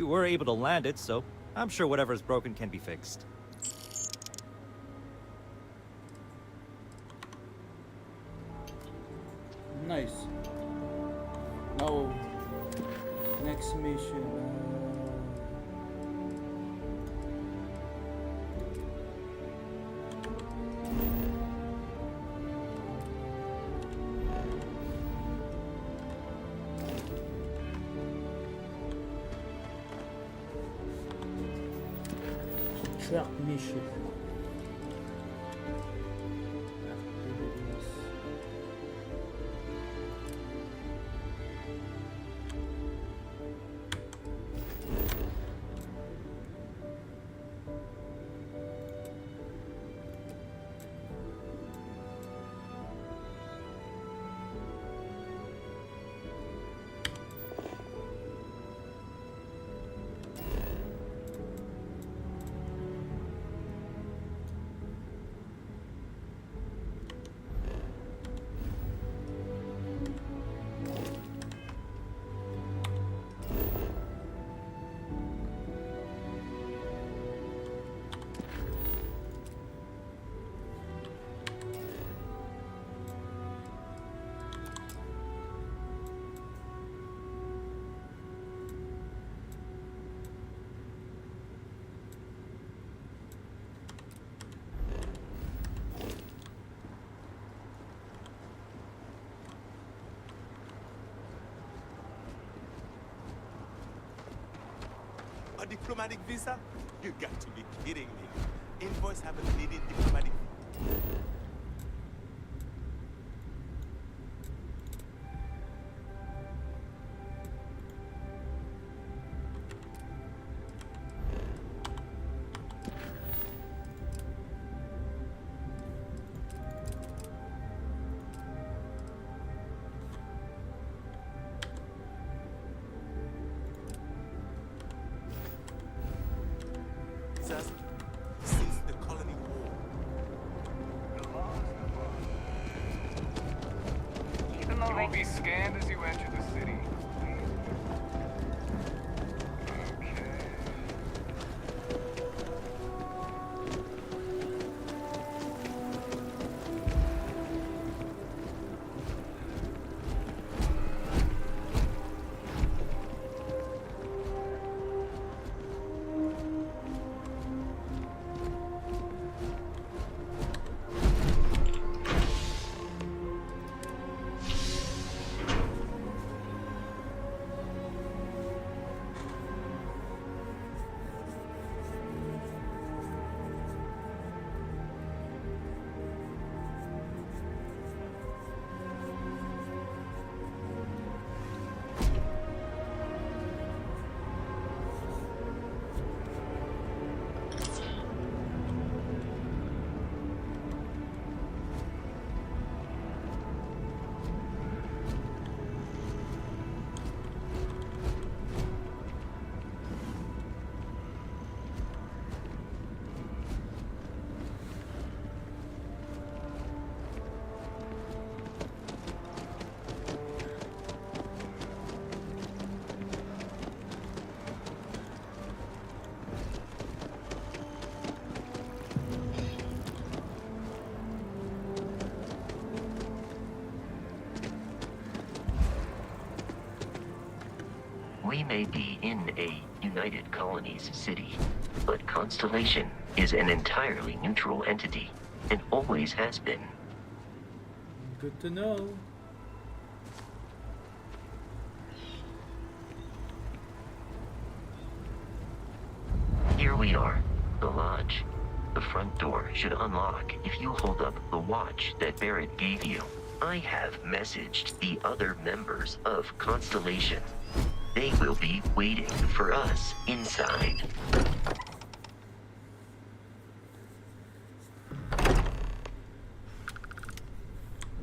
[SPEAKER 5] You were able to land it, so I'm sure whatever's broken can be fixed.
[SPEAKER 1] Nice. Now, next mission. Track mission. Activities.
[SPEAKER 13] A diplomatic visa? You got to be kidding me. Invoice haven't needed diplomatic. Since the colony war.
[SPEAKER 7] You will be scanned as you enter the city.
[SPEAKER 2] We may be in a United Colonies city, but Constellation is an entirely neutral entity, and always has been.
[SPEAKER 1] Good to know.
[SPEAKER 2] Here we are, the lodge. The front door should unlock if you hold up the watch that Barrett gave you. I have messaged the other members of Constellation. They will be waiting for us inside.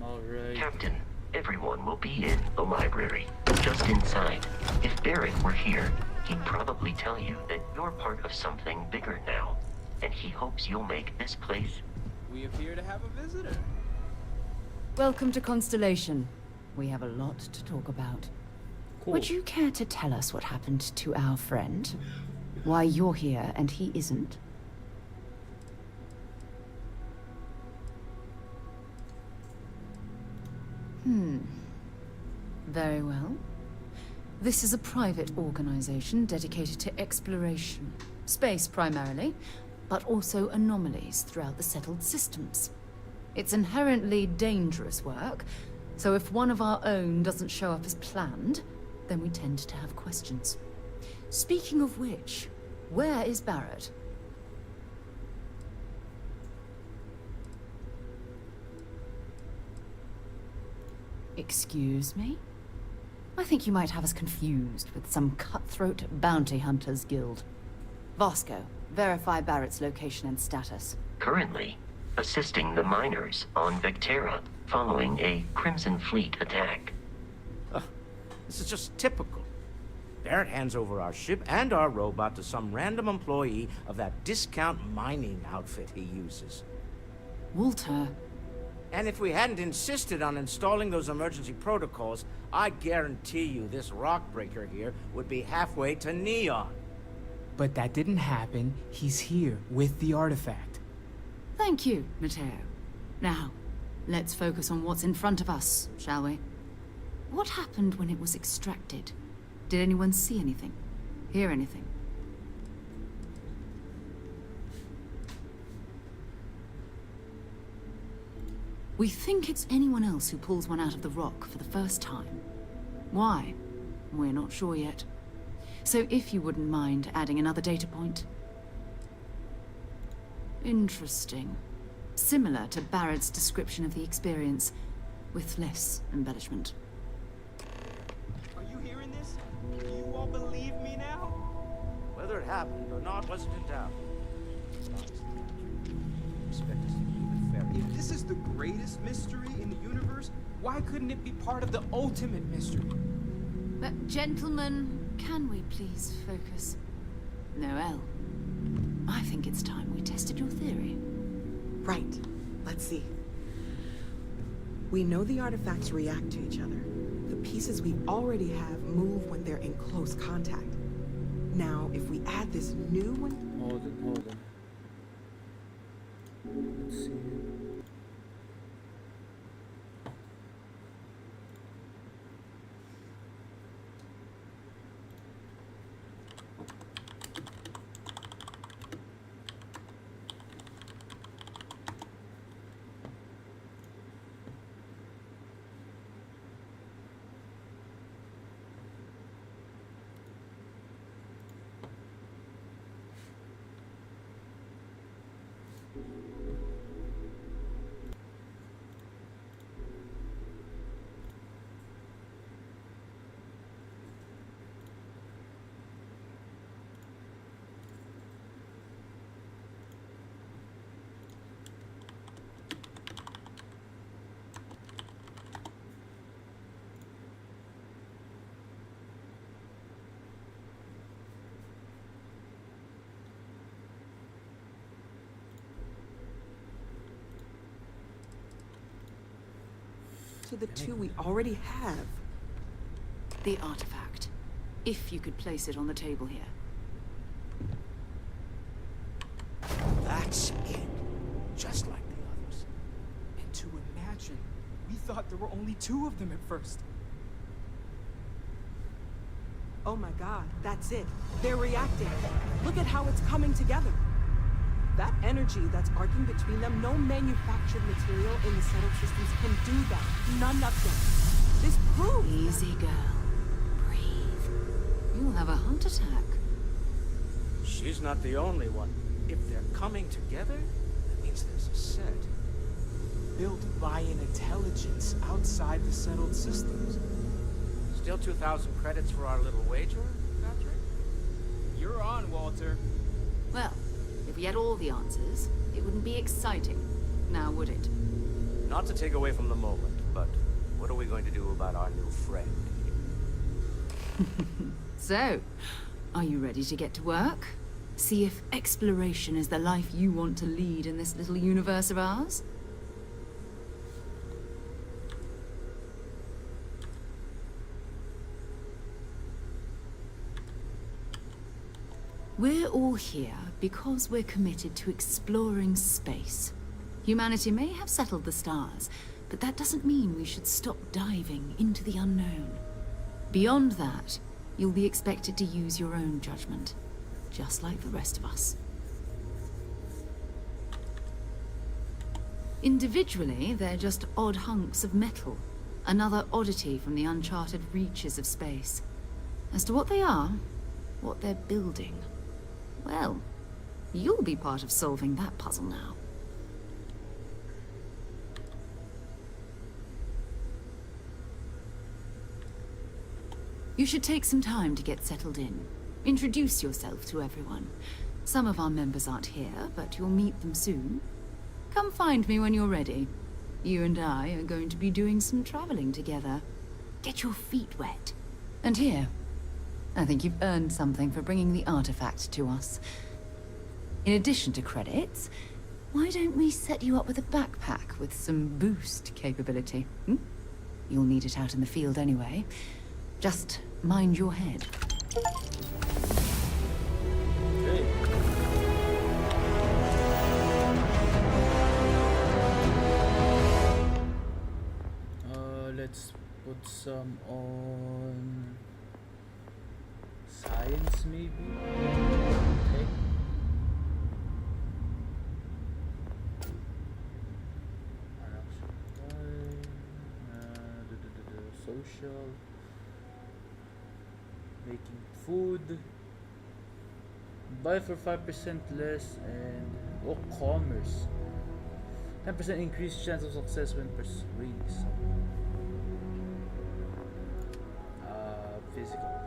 [SPEAKER 1] Alright.
[SPEAKER 2] Captain, everyone will be in the library, just inside. If Barrett were here, he'd probably tell you that you're part of something bigger now, and he hopes you'll make this place.
[SPEAKER 6] We appear to have a visitor.
[SPEAKER 14] Welcome to Constellation. We have a lot to talk about.
[SPEAKER 1] Cool.
[SPEAKER 14] Would you care to tell us what happened to our friend? Why you're here and he isn't? Very well. This is a private organization dedicated to exploration. Space primarily, but also anomalies throughout the settled systems. It's inherently dangerous work, so if one of our own doesn't show up as planned, then we tend to have questions. Speaking of which, where is Barrett? Excuse me? I think you might have us confused with some cutthroat bounty hunters guild. Vasco, verify Barrett's location and status.
[SPEAKER 2] Currently, assisting the miners on Vectera following a Crimson Fleet attack.
[SPEAKER 15] This is just typical. Barrett hands over our ship and our robot to some random employee of that discount mining outfit he uses.
[SPEAKER 14] Walter.
[SPEAKER 15] And if we hadn't insisted on installing those emergency protocols, I guarantee you this rock breaker here would be halfway to Neon.
[SPEAKER 16] But that didn't happen. He's here with the artifact.
[SPEAKER 14] Thank you, Matteo. Now, let's focus on what's in front of us, shall we? What happened when it was extracted? Did anyone see anything? Hear anything? We think it's anyone else who pulls one out of the rock for the first time. Why? We're not sure yet. So if you wouldn't mind adding another data point. Interesting. Similar to Barrett's description of the experience, with less embellishment.
[SPEAKER 17] Are you hearing this? Do you all believe me now?
[SPEAKER 15] Whether it happened or not wasn't in doubt. Expect us to be even fairy.
[SPEAKER 17] If this is the greatest mystery in the universe, why couldn't it be part of the ultimate mystery?
[SPEAKER 14] But gentlemen, can we please focus? Noel, I think it's time we tested your theory.
[SPEAKER 18] Right. Let's see. We know the artifacts react to each other. The pieces we already have move when they're in close contact. Now, if we add this new one...
[SPEAKER 1] Hold on. Let's see.
[SPEAKER 18] To the two we already have.
[SPEAKER 14] The artifact. If you could place it on the table here.
[SPEAKER 15] That's it. Just like the others.
[SPEAKER 17] And to imagine, we thought there were only 2 of them at first.
[SPEAKER 18] Oh my god, that's it. They're reacting. Look at how it's coming together. That energy that's arcing between them, no manufactured material in the settled systems can do that. None of them. This proves...
[SPEAKER 14] Easy, girl. Breathe. You'll have a heart attack.
[SPEAKER 15] She's not the only one. If they're coming together, that means there's a set.
[SPEAKER 17] Built by an intelligence outside the settled systems.
[SPEAKER 15] Still 2,000 credits for our little wager, Patrick?
[SPEAKER 17] You're on, Walter.
[SPEAKER 14] Well, if we had all the answers, it wouldn't be exciting. Now, would it?
[SPEAKER 15] Not to take away from the moment, but what are we going to do about our new friend?
[SPEAKER 14] So, are you ready to get to work? See if exploration is the life you want to lead in this little universe of ours? We're all here because we're committed to exploring space. Humanity may have settled the stars, but that doesn't mean we should stop diving into the unknown. Beyond that, you'll be expected to use your own judgment, just like the rest of us. Individually, they're just odd hunks of metal, another oddity from the uncharted reaches of space. As to what they are, what they're building, well, you'll be part of solving that puzzle now. You should take some time to get settled in. Introduce yourself to everyone. Some of our members aren't here, but you'll meet them soon. Come find me when you're ready. You and I are going to be doing some traveling together. Get your feet wet. And here, I think you've earned something for bringing the artifact to us. In addition to credits, why don't we set you up with a backpack with some boost capability? You'll need it out in the field anyway. Just mind your head.
[SPEAKER 1] Okay. Let's put some on science, maybe. Tech. Social. Making food. Buy for 5% less and commerce. 10% increased chance of success when persuades. Physical.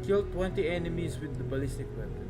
[SPEAKER 1] Kill 20 enemies with the ballistic weapon.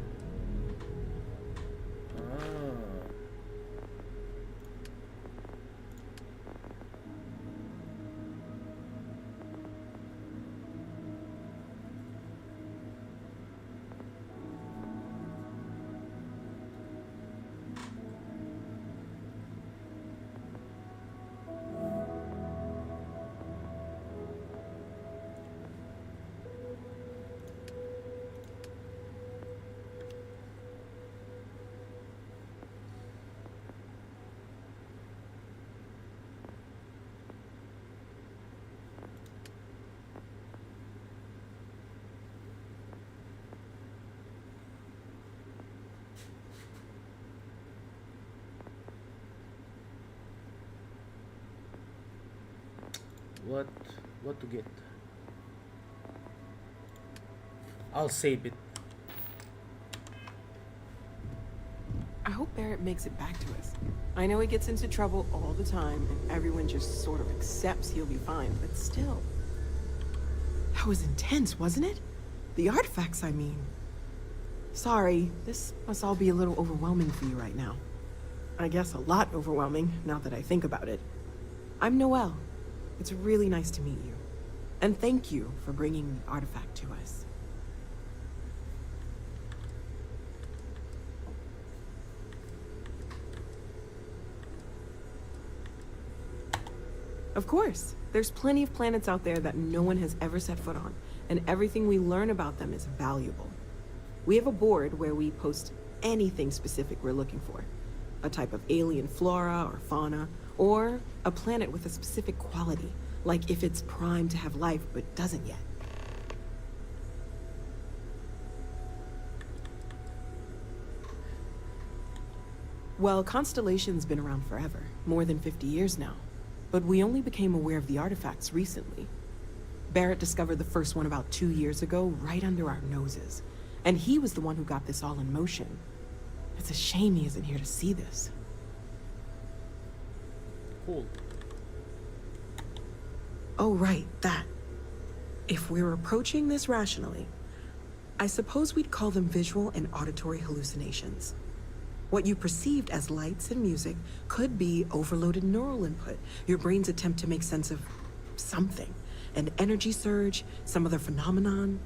[SPEAKER 1] What to get? I'll save it.
[SPEAKER 18] I hope Barrett makes it back to us. I know he gets into trouble all the time, and everyone just sort of accepts he'll be fine, but still. That was intense, wasn't it? The artifacts, I mean. Sorry, this must all be a little overwhelming for you right now. I guess a lot overwhelming, now that I think about it. I'm Noelle. It's really nice to meet you. And thank you for bringing the artifact to us. Of course. There's plenty of planets out there that no one has ever set foot on, and everything we learn about them is valuable. We have a board where we post anything specific we're looking for. A type of alien flora or fauna, or a planet with a specific quality, like if it's primed to have life but doesn't yet. Well, Constellation's been around forever, more than 50 years now. But we only became aware of the artifacts recently. Barrett discovered the first one about 2 years ago, right under our noses. And he was the one who got this all in motion. It's a shame he isn't here to see this.
[SPEAKER 1] Cool.
[SPEAKER 18] Oh, right, that. If we're approaching this rationally, I suppose we'd call them visual and auditory hallucinations. What you perceived as lights and music could be overloaded neural input, your brain's attempt to make sense of something. An energy surge, some other phenomenon.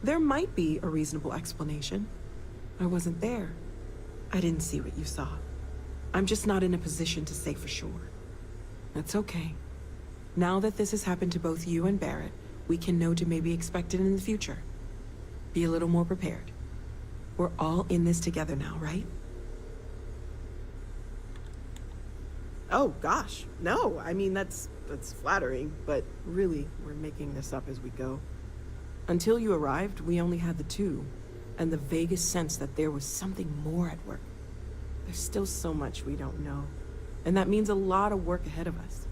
[SPEAKER 18] There might be a reasonable explanation. I wasn't there. I didn't see what you saw. I'm just not in a position to say for sure. That's okay. Now that this has happened to both you and Barrett, we can know to maybe expect it in the future. Be a little more prepared. We're all in this together now, right? Oh, gosh. No, I mean, that's flattering, but really, we're making this up as we go. Until you arrived, we only had the two, and the vaguest sense that there was something more at work. There's still so much we don't know, and that means a lot of work ahead of us.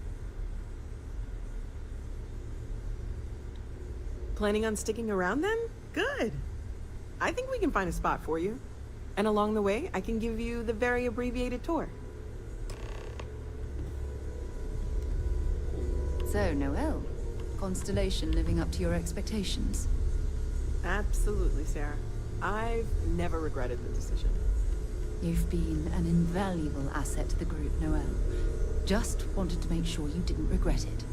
[SPEAKER 18] Planning on sticking around then? Good. I think we can find a spot for you. And along the way, I can give you the very abbreviated tour.
[SPEAKER 14] So, Noelle, Constellation living up to your expectations?
[SPEAKER 18] Absolutely, Sarah. I've never regretted the decision.
[SPEAKER 14] You've been an invaluable asset to the group, Noelle. Just wanted to make sure you didn't regret it.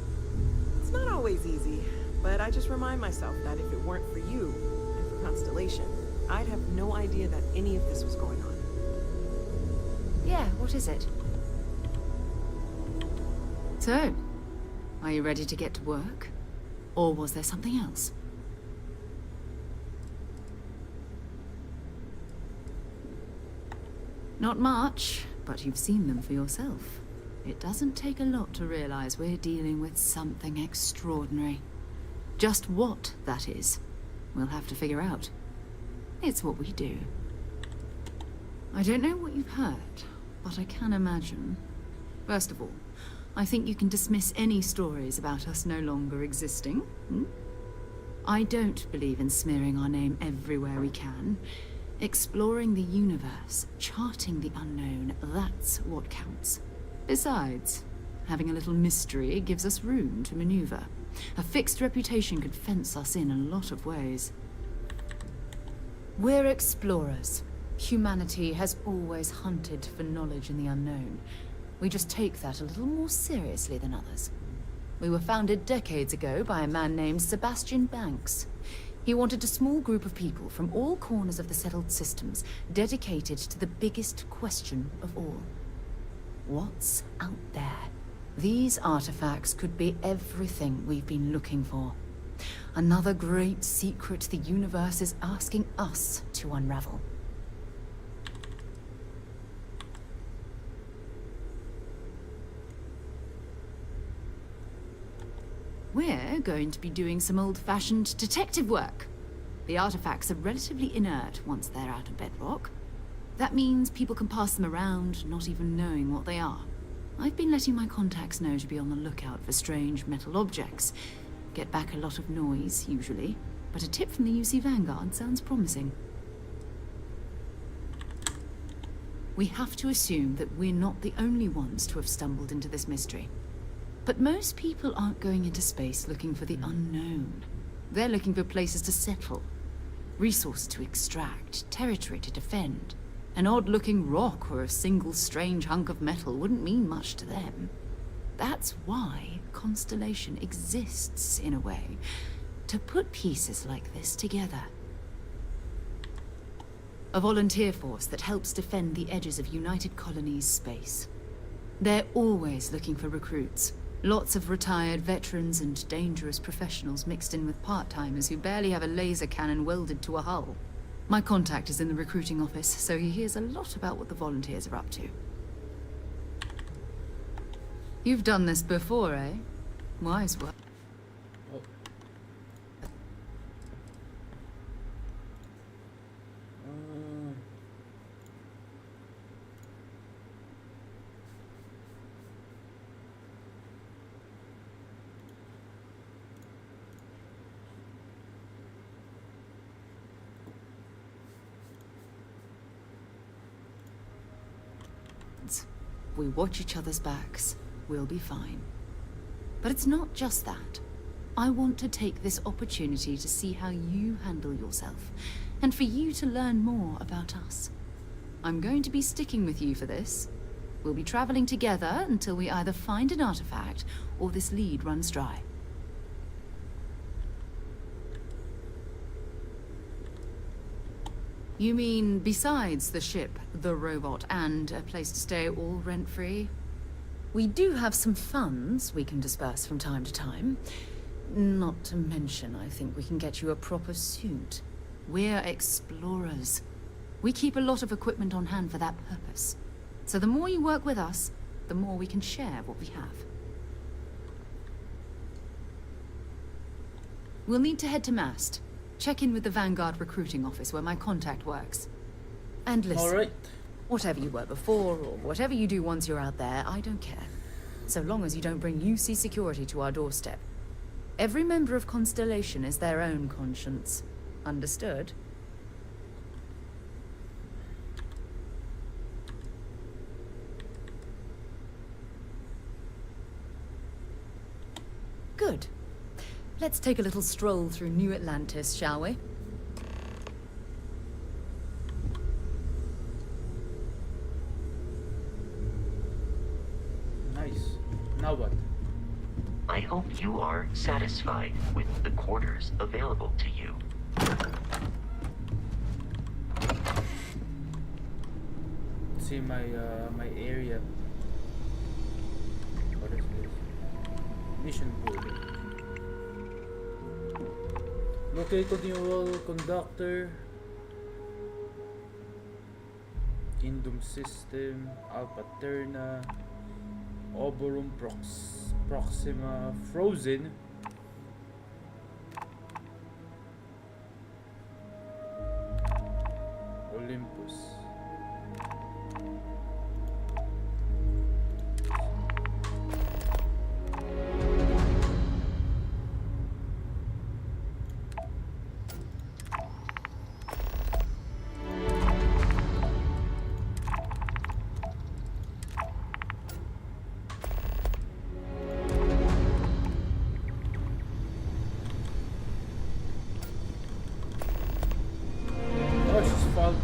[SPEAKER 18] It's not always easy, but I just remind myself that if it weren't for you and for Constellation, I'd have no idea that any of this was going on.
[SPEAKER 14] Yeah, what is it? So, are you ready to get to work? Or was there something else? Not much, but you've seen them for yourself. It doesn't take a lot to realize we're dealing with something extraordinary. Just what that is, we'll have to figure out. It's what we do. I don't know what you've heard, but I can imagine. First of all, I think you can dismiss any stories about us no longer existing. I don't believe in smearing our name everywhere we can. Exploring the universe, charting the unknown, that's what counts. Besides, having a little mystery gives us room to maneuver. A fixed reputation could fence us in a lot of ways. We're explorers. Humanity has always hunted for knowledge in the unknown. We just take that a little more seriously than others. We were founded decades ago by a man named Sebastian Banks. He wanted a small group of people from all corners of the settled systems dedicated to the biggest question of all. What's out there? These artifacts could be everything we've been looking for. Another great secret the universe is asking us to unravel. We're going to be doing some old-fashioned detective work. The artifacts are relatively inert once they're out of bedrock. That means people can pass them around, not even knowing what they are. I've been letting my contacts know to be on the lookout for strange metal objects. Get back a lot of noise, usually, but a tip from the UC Vanguard sounds promising. We have to assume that we're not the only ones to have stumbled into this mystery. But most people aren't going into space looking for the unknown. They're looking for places to settle, resources to extract, territory to defend. An odd-looking rock or a single strange hunk of metal wouldn't mean much to them. That's why Constellation exists, in a way, to put pieces like this together. A volunteer force that helps defend the edges of United Colonies space. They're always looking for recruits. Lots of retired veterans and dangerous professionals mixed in with part-timers who barely have a laser cannon welded to a hull. My contact is in the recruiting office, so he hears a lot about what the volunteers are up to. You've done this before, eh? Wise work. we watch each other's backs, we'll be fine. But it's not just that. I want to take this opportunity to see how you handle yourself, and for you to learn more about us. I'm going to be sticking with you for this. We'll be traveling together until we either find an artifact or this lead runs dry. You mean besides the ship, the robot, and a place to stay all rent-free? We do have some funds we can disperse from time to time. Not to mention, I think we can get you a proper suit. We're explorers. We keep a lot of equipment on hand for that purpose. So the more you work with us, the more we can share what we have. We'll need to head to Mast. Check in with the Vanguard recruiting office where my contact works. And listen,
[SPEAKER 1] All right.
[SPEAKER 14] Whatever you were before, or whatever you do once you're out there, I don't care. So long as you don't bring UC security to our doorstep. Every member of Constellation is their own conscience. Understood? Good. Let's take a little stroll through New Atlantis, shall we?
[SPEAKER 1] Nice. Now what?
[SPEAKER 2] I hope you are satisfied with the quarters available to you.
[SPEAKER 1] See my my area. What is this? Mission board. Locate continual conductor. Indum system. Alpha Terna. Oborum Proxima Frozen. Olympus.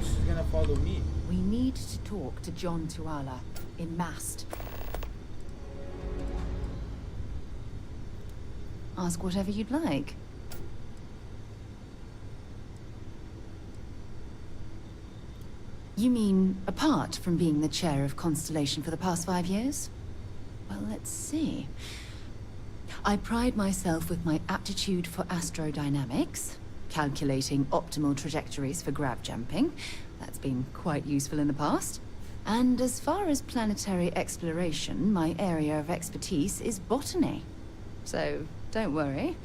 [SPEAKER 1] She's gonna follow me.
[SPEAKER 14] We need to talk to John Tuala in Mast. Ask whatever you'd like. You mean apart from being the chair of Constellation for the past 5 years? Well, let's see. I pride myself with my aptitude for astrodynamics, calculating optimal trajectories for grav jumping. That's been quite useful in the past. And as far as planetary exploration, my area of expertise is botany. So don't worry,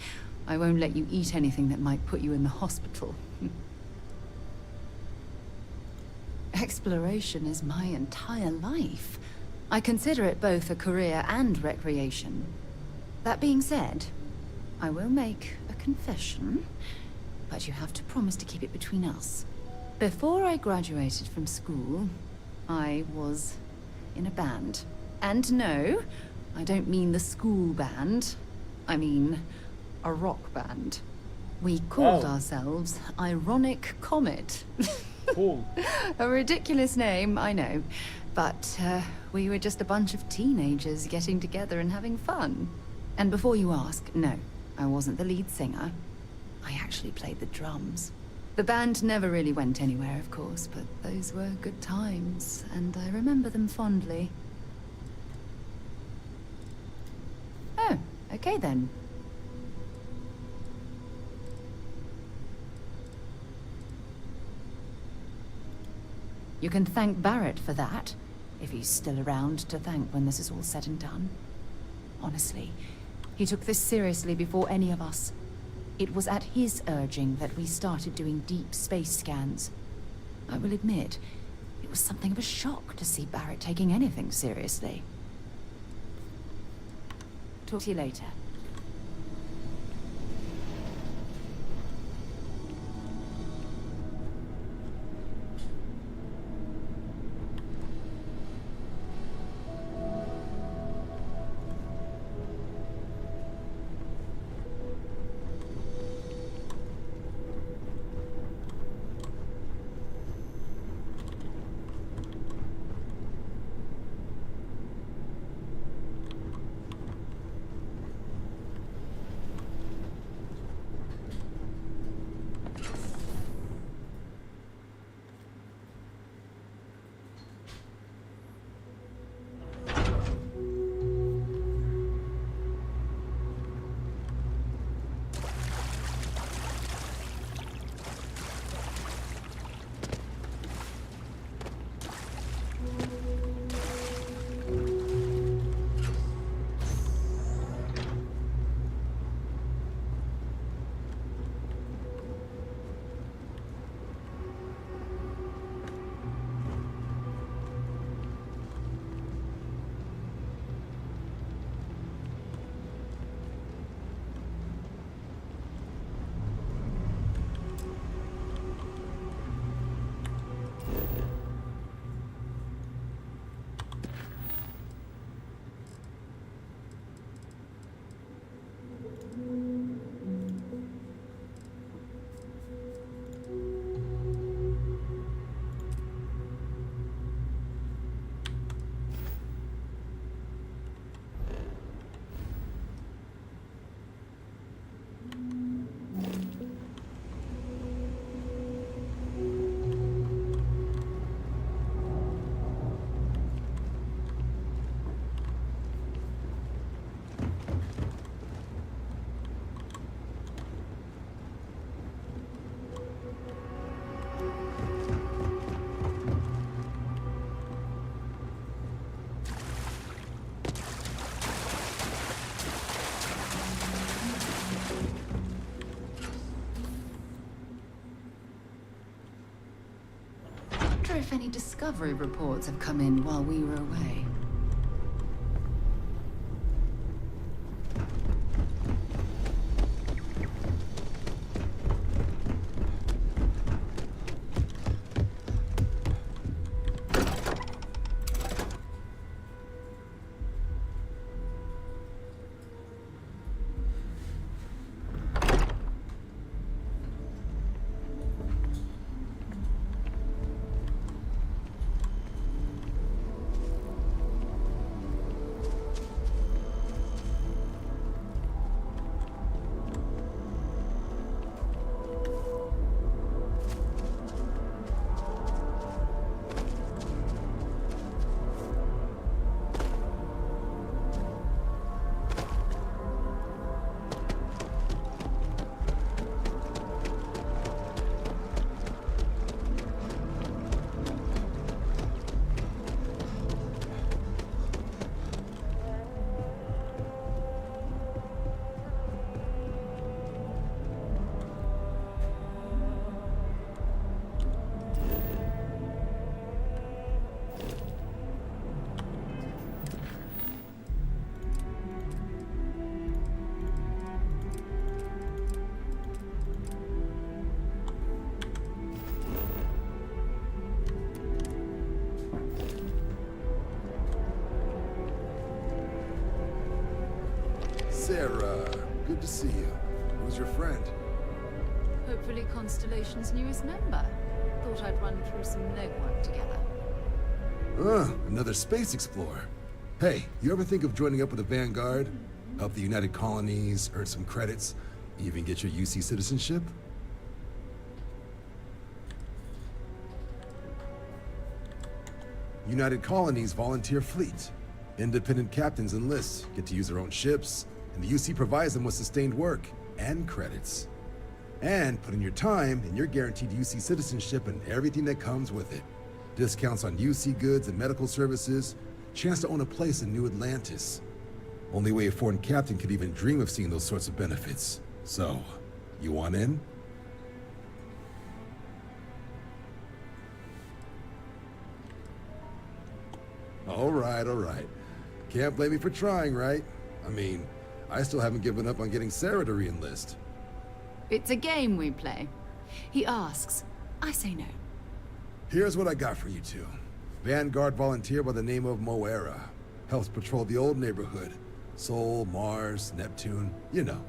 [SPEAKER 14] I won't let you eat anything that might put you in the hospital. Exploration is my entire life. I consider it both a career and recreation. That being said, I will make a confession. But you have to promise to keep it between us. Before I graduated from school, I was in a band. And no, I don't mean the school band. I mean a rock band. We called ourselves Ironic Comet.
[SPEAKER 1] Cool.
[SPEAKER 14] A ridiculous name, I know. But we were just a bunch of teenagers getting together and having fun. And before you ask, no, I wasn't the lead singer. I actually played the drums. The band never really went anywhere, of course, but those were good times, and I remember them fondly. Oh, okay then. You can thank Barrett for that, if he's still around to thank when this is all said and done. Honestly, he took this seriously before any of us. It was at his urging that we started doing deep space scans. I will admit, it was something of a shock to see Barrett taking anything seriously. Talk to you later. wonder if any discovery reports have come in while we were away.
[SPEAKER 19] Sarah, good to see you. Who's your friend?
[SPEAKER 14] Hopefully Constellation's newest member. Thought I'd run through some legwork together.
[SPEAKER 19] Another space explorer. Hey, you ever think of joining up with the Vanguard? Help the United Colonies, earn some credits, even get your UC citizenship? United Colonies volunteer fleet. Independent captains enlist, get to use their own ships, and the UC provides them with sustained work and credits. And put in your time, and you're guaranteed UC citizenship and everything that comes with it. Discounts on UC goods and medical services, chance to own a place in New Atlantis. Only way a foreign captain could even dream of seeing those sorts of benefits. So, you want in? All right. Can't blame me for trying, right? I mean, I still haven't given up on getting Sarah to re-enlist.
[SPEAKER 14] It's a game we play. He asks, I say no.
[SPEAKER 19] Here's what I got for you two. Vanguard volunteer by the name of Moera. Helps patrol the old neighborhood. Sol, Mars, Neptune, you know.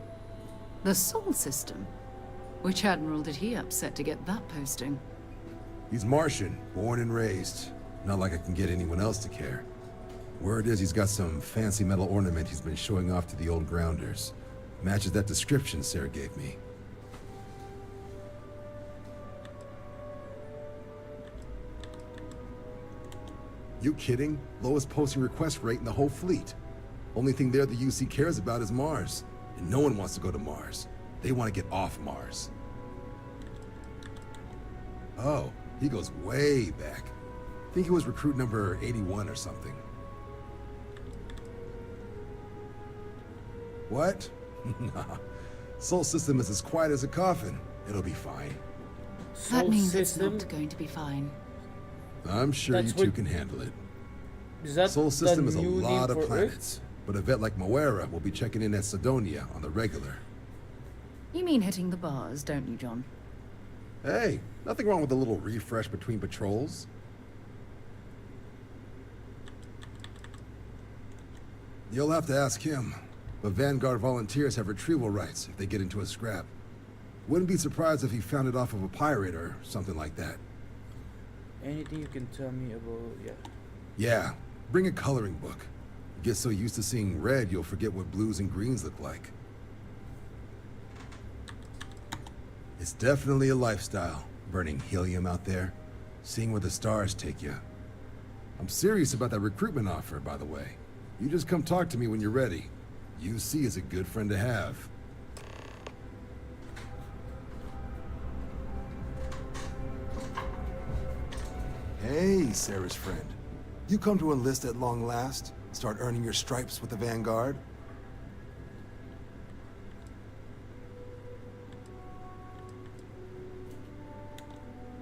[SPEAKER 14] The Sol system? Which admiral did he upset to get that posting?
[SPEAKER 19] He's Martian, born and raised. Not like I can get anyone else to care. Word is he's got some fancy metal ornament he's been showing off to the old grounders. Matches that description Sarah gave me. You kidding? Lowest posting request rate in the whole fleet. Only thing there the UC cares about is Mars. And no one wants to go to Mars. They want to get off Mars. Oh, he goes way back. I think he was recruit number 81 or something. What? Nah. Sol system is as quiet as a coffin. It'll be fine.
[SPEAKER 14] That means it's not going to be fine.
[SPEAKER 19] I'm sure you two can handle it. Sol system is a lot of planets, but a vet like Moera will be checking in at Sidonia on the regular.
[SPEAKER 14] You mean hitting the bars, don't you, John?
[SPEAKER 19] Hey, nothing wrong with a little refresh between patrols. You'll have to ask him, but Vanguard volunteers have retrieval rights if they get into a scrap. Wouldn't be surprised if he found it off of a pirate or something like that.
[SPEAKER 1] Anything you can tell me about,
[SPEAKER 19] Yeah, bring a coloring book. You get so used to seeing red, you'll forget what blues and greens look like. It's definitely a lifestyle, burning helium out there, seeing where the stars take you. I'm serious about that recruitment offer, by the way. You just come talk to me when you're ready. UC is a good friend to have. Hey, Sarah's friend. You come to enlist at long last? Start earning your stripes with the Vanguard?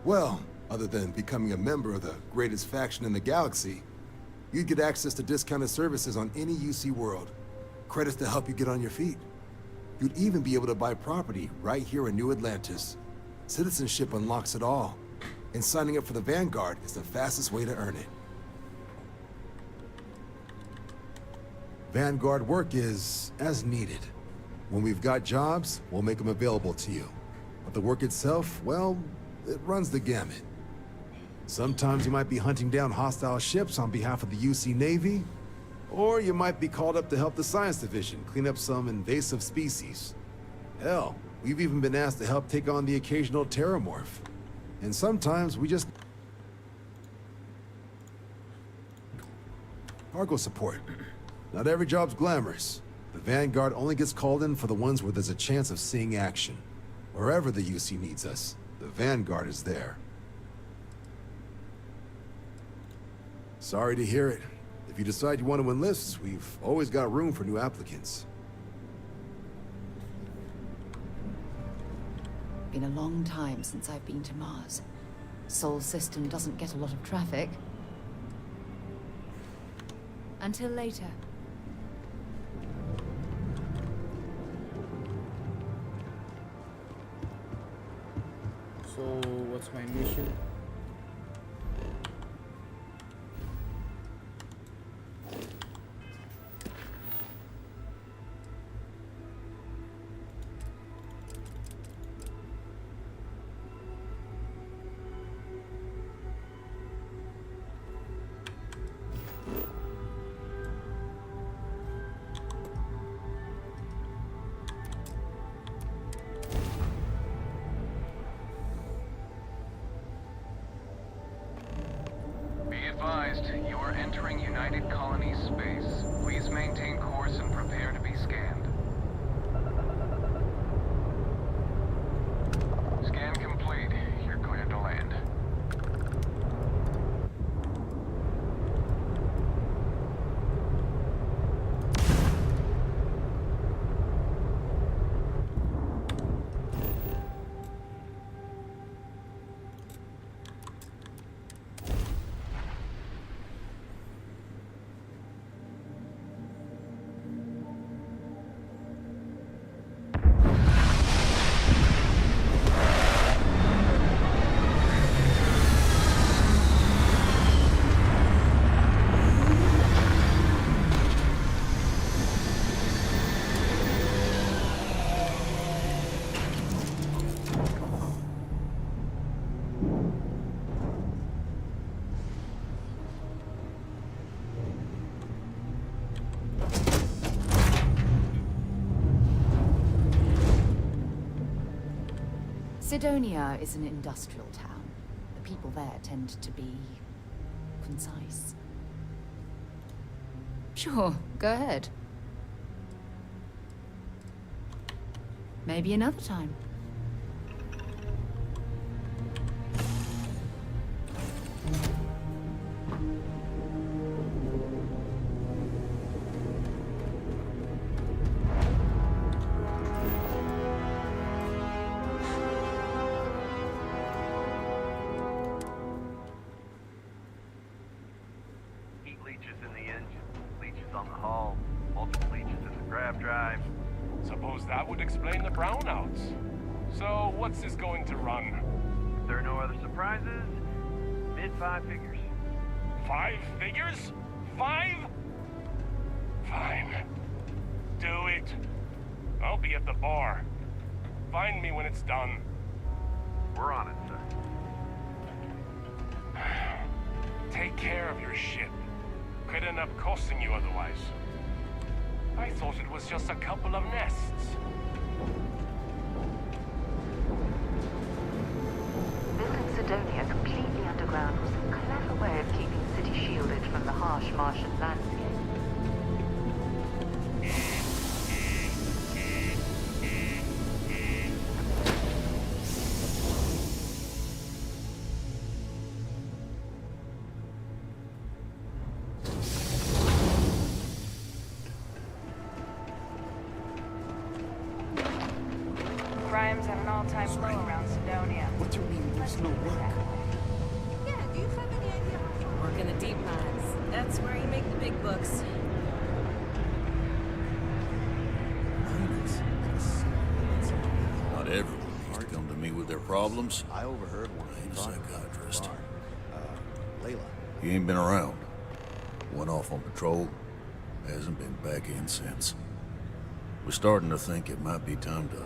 [SPEAKER 19] Well, Other than becoming a member of the greatest faction in the galaxy, you'd get access to discounted services on any UC world, credits to help you get on your feet. You'd even be able to buy property right here in New Atlantis. Citizenship unlocks it all, and signing up for the Vanguard is the fastest way to earn it. Vanguard work is as needed. When we've got jobs, we'll make them available to you. But the work itself, well, it runs the gamut. Sometimes you might be hunting down hostile ships on behalf of the UC Navy, or you might be called up to help the Science Division clean up some invasive species. Hell, we've even been asked to help take on the occasional terramorph. And sometimes we just... Cargo support. Not every job's glamorous. The Vanguard only gets called in for the ones where there's a chance of seeing action. Wherever the UC needs us, the Vanguard is there. Sorry to hear it. If you decide you want to enlist, we've always got room for new applicants.
[SPEAKER 14] Been a long time since I've been to Mars. Sol system doesn't get a lot of traffic. Until later.
[SPEAKER 1] So, what's my mission?
[SPEAKER 7] You are entering United Colonies space. Please maintain course and prepare to be scanned. Scan complete. You're cleared to land.
[SPEAKER 14] Sidonia is an industrial town. The people there tend to be concise. Sure, go ahead. Maybe another time.
[SPEAKER 20] Suppose that would explain the brownouts. So, what's this going to run?
[SPEAKER 7] If there are no other surprises, mid-5 figures.
[SPEAKER 20] 5 figures? 5? Fine. Do it. I'll be at the bar. Find me when it's done.
[SPEAKER 7] We're on it, sir.
[SPEAKER 20] Take care of your ship. Could end up costing you otherwise. I thought it was just a couple of nests.
[SPEAKER 4] Building Sidonia completely underground was a clever way of keeping the city shielded from the harsh Martian landscape. Crime's at an all-time low around Sidonia.
[SPEAKER 15] What do you mean there's no work?
[SPEAKER 11] Work in the deep mines. That's where you make the big bucks.
[SPEAKER 21] Not everyone needs to come to me with their problems.
[SPEAKER 22] I overheard one.
[SPEAKER 21] I ain't a psychiatrist.
[SPEAKER 22] Layla.
[SPEAKER 21] He ain't been around. Went off on patrol. Hasn't been back in since. We're starting to think it might be time to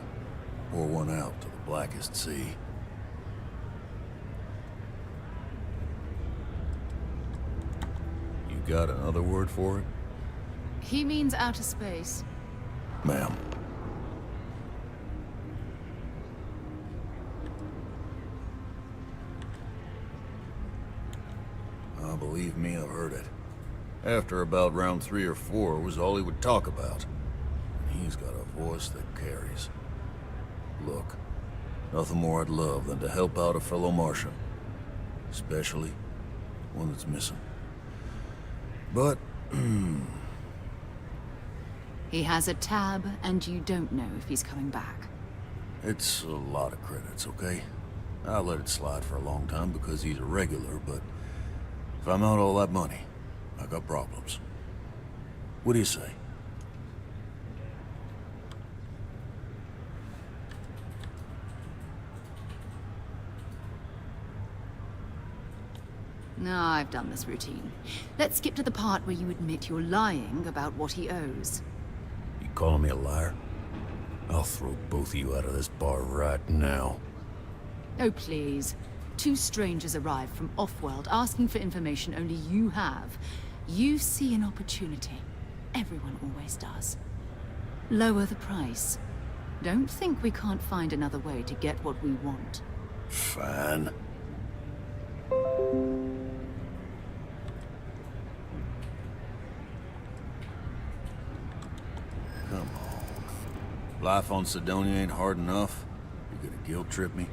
[SPEAKER 21] pour one out to the blackest sea. You got another word for it?
[SPEAKER 14] He means outer space.
[SPEAKER 21] Ma'am. Believe me, I've heard it. After about round 3 or 4 was all he would talk about. And he's got a voice that carries. Look, nothing more I'd love than to help out a fellow Martian. Especially one that's missing. But,
[SPEAKER 14] He has a tab, and you don't know if he's coming back.
[SPEAKER 21] it's a lot of credits, okay? I let it slide for a long time because he's a regular, but if I'm out all that money, I got problems. What do you say?
[SPEAKER 14] No, I've done this routine. Let's skip to the part where you admit you're lying about what he owes.
[SPEAKER 21] You calling me a liar? I'll throw both of you out of this bar right now.
[SPEAKER 14] Oh, please. 2 strangers arrive from off-world asking for information only you have. You see an opportunity. Everyone always does. Lower the price. Don't think we can't find another way to get what we want.
[SPEAKER 21] Fine. Come on. Life on Sidonia ain't hard enough. You gonna guilt trip me?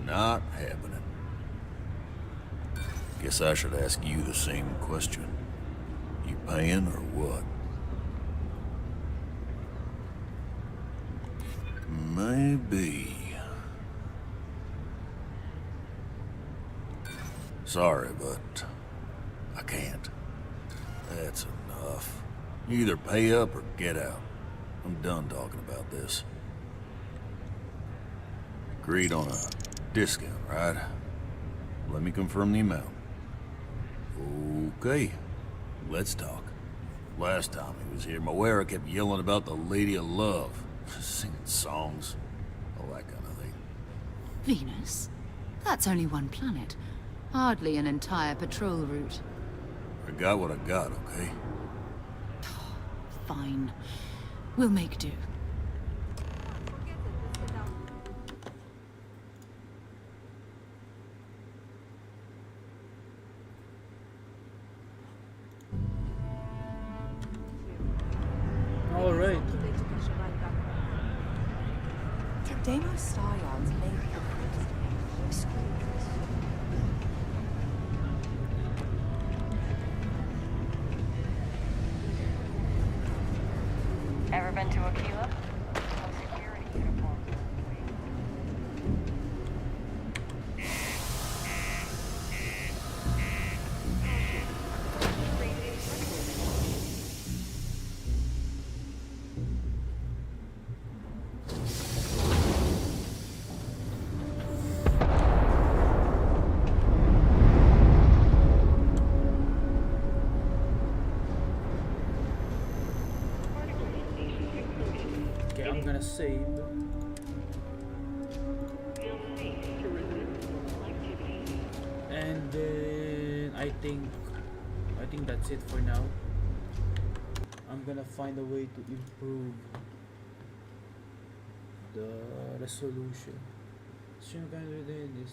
[SPEAKER 21] Not happening. Guess I should ask you the same question. You paying or what? Maybe. Sorry, but I can't. That's enough. You either pay up or get out. I'm done talking about this. Agreed on a discount, right? Let me confirm the amount. Okay, let's talk. Last time he was here, Moira kept yelling about the Lady of Love, singing songs, all that kind of thing.
[SPEAKER 14] Venus? That's only one planet. Hardly an entire patrol route.
[SPEAKER 21] I got what I got, okay?
[SPEAKER 14] Fine. We'll make do.
[SPEAKER 1] All right.
[SPEAKER 4] Deimos Scions may be
[SPEAKER 11] Ever been to Aquila? Security uniform.
[SPEAKER 1] Okay, I'm gonna save. And then I think that's it for now. I'm gonna find a way to improve the resolution. So I'm gonna do this.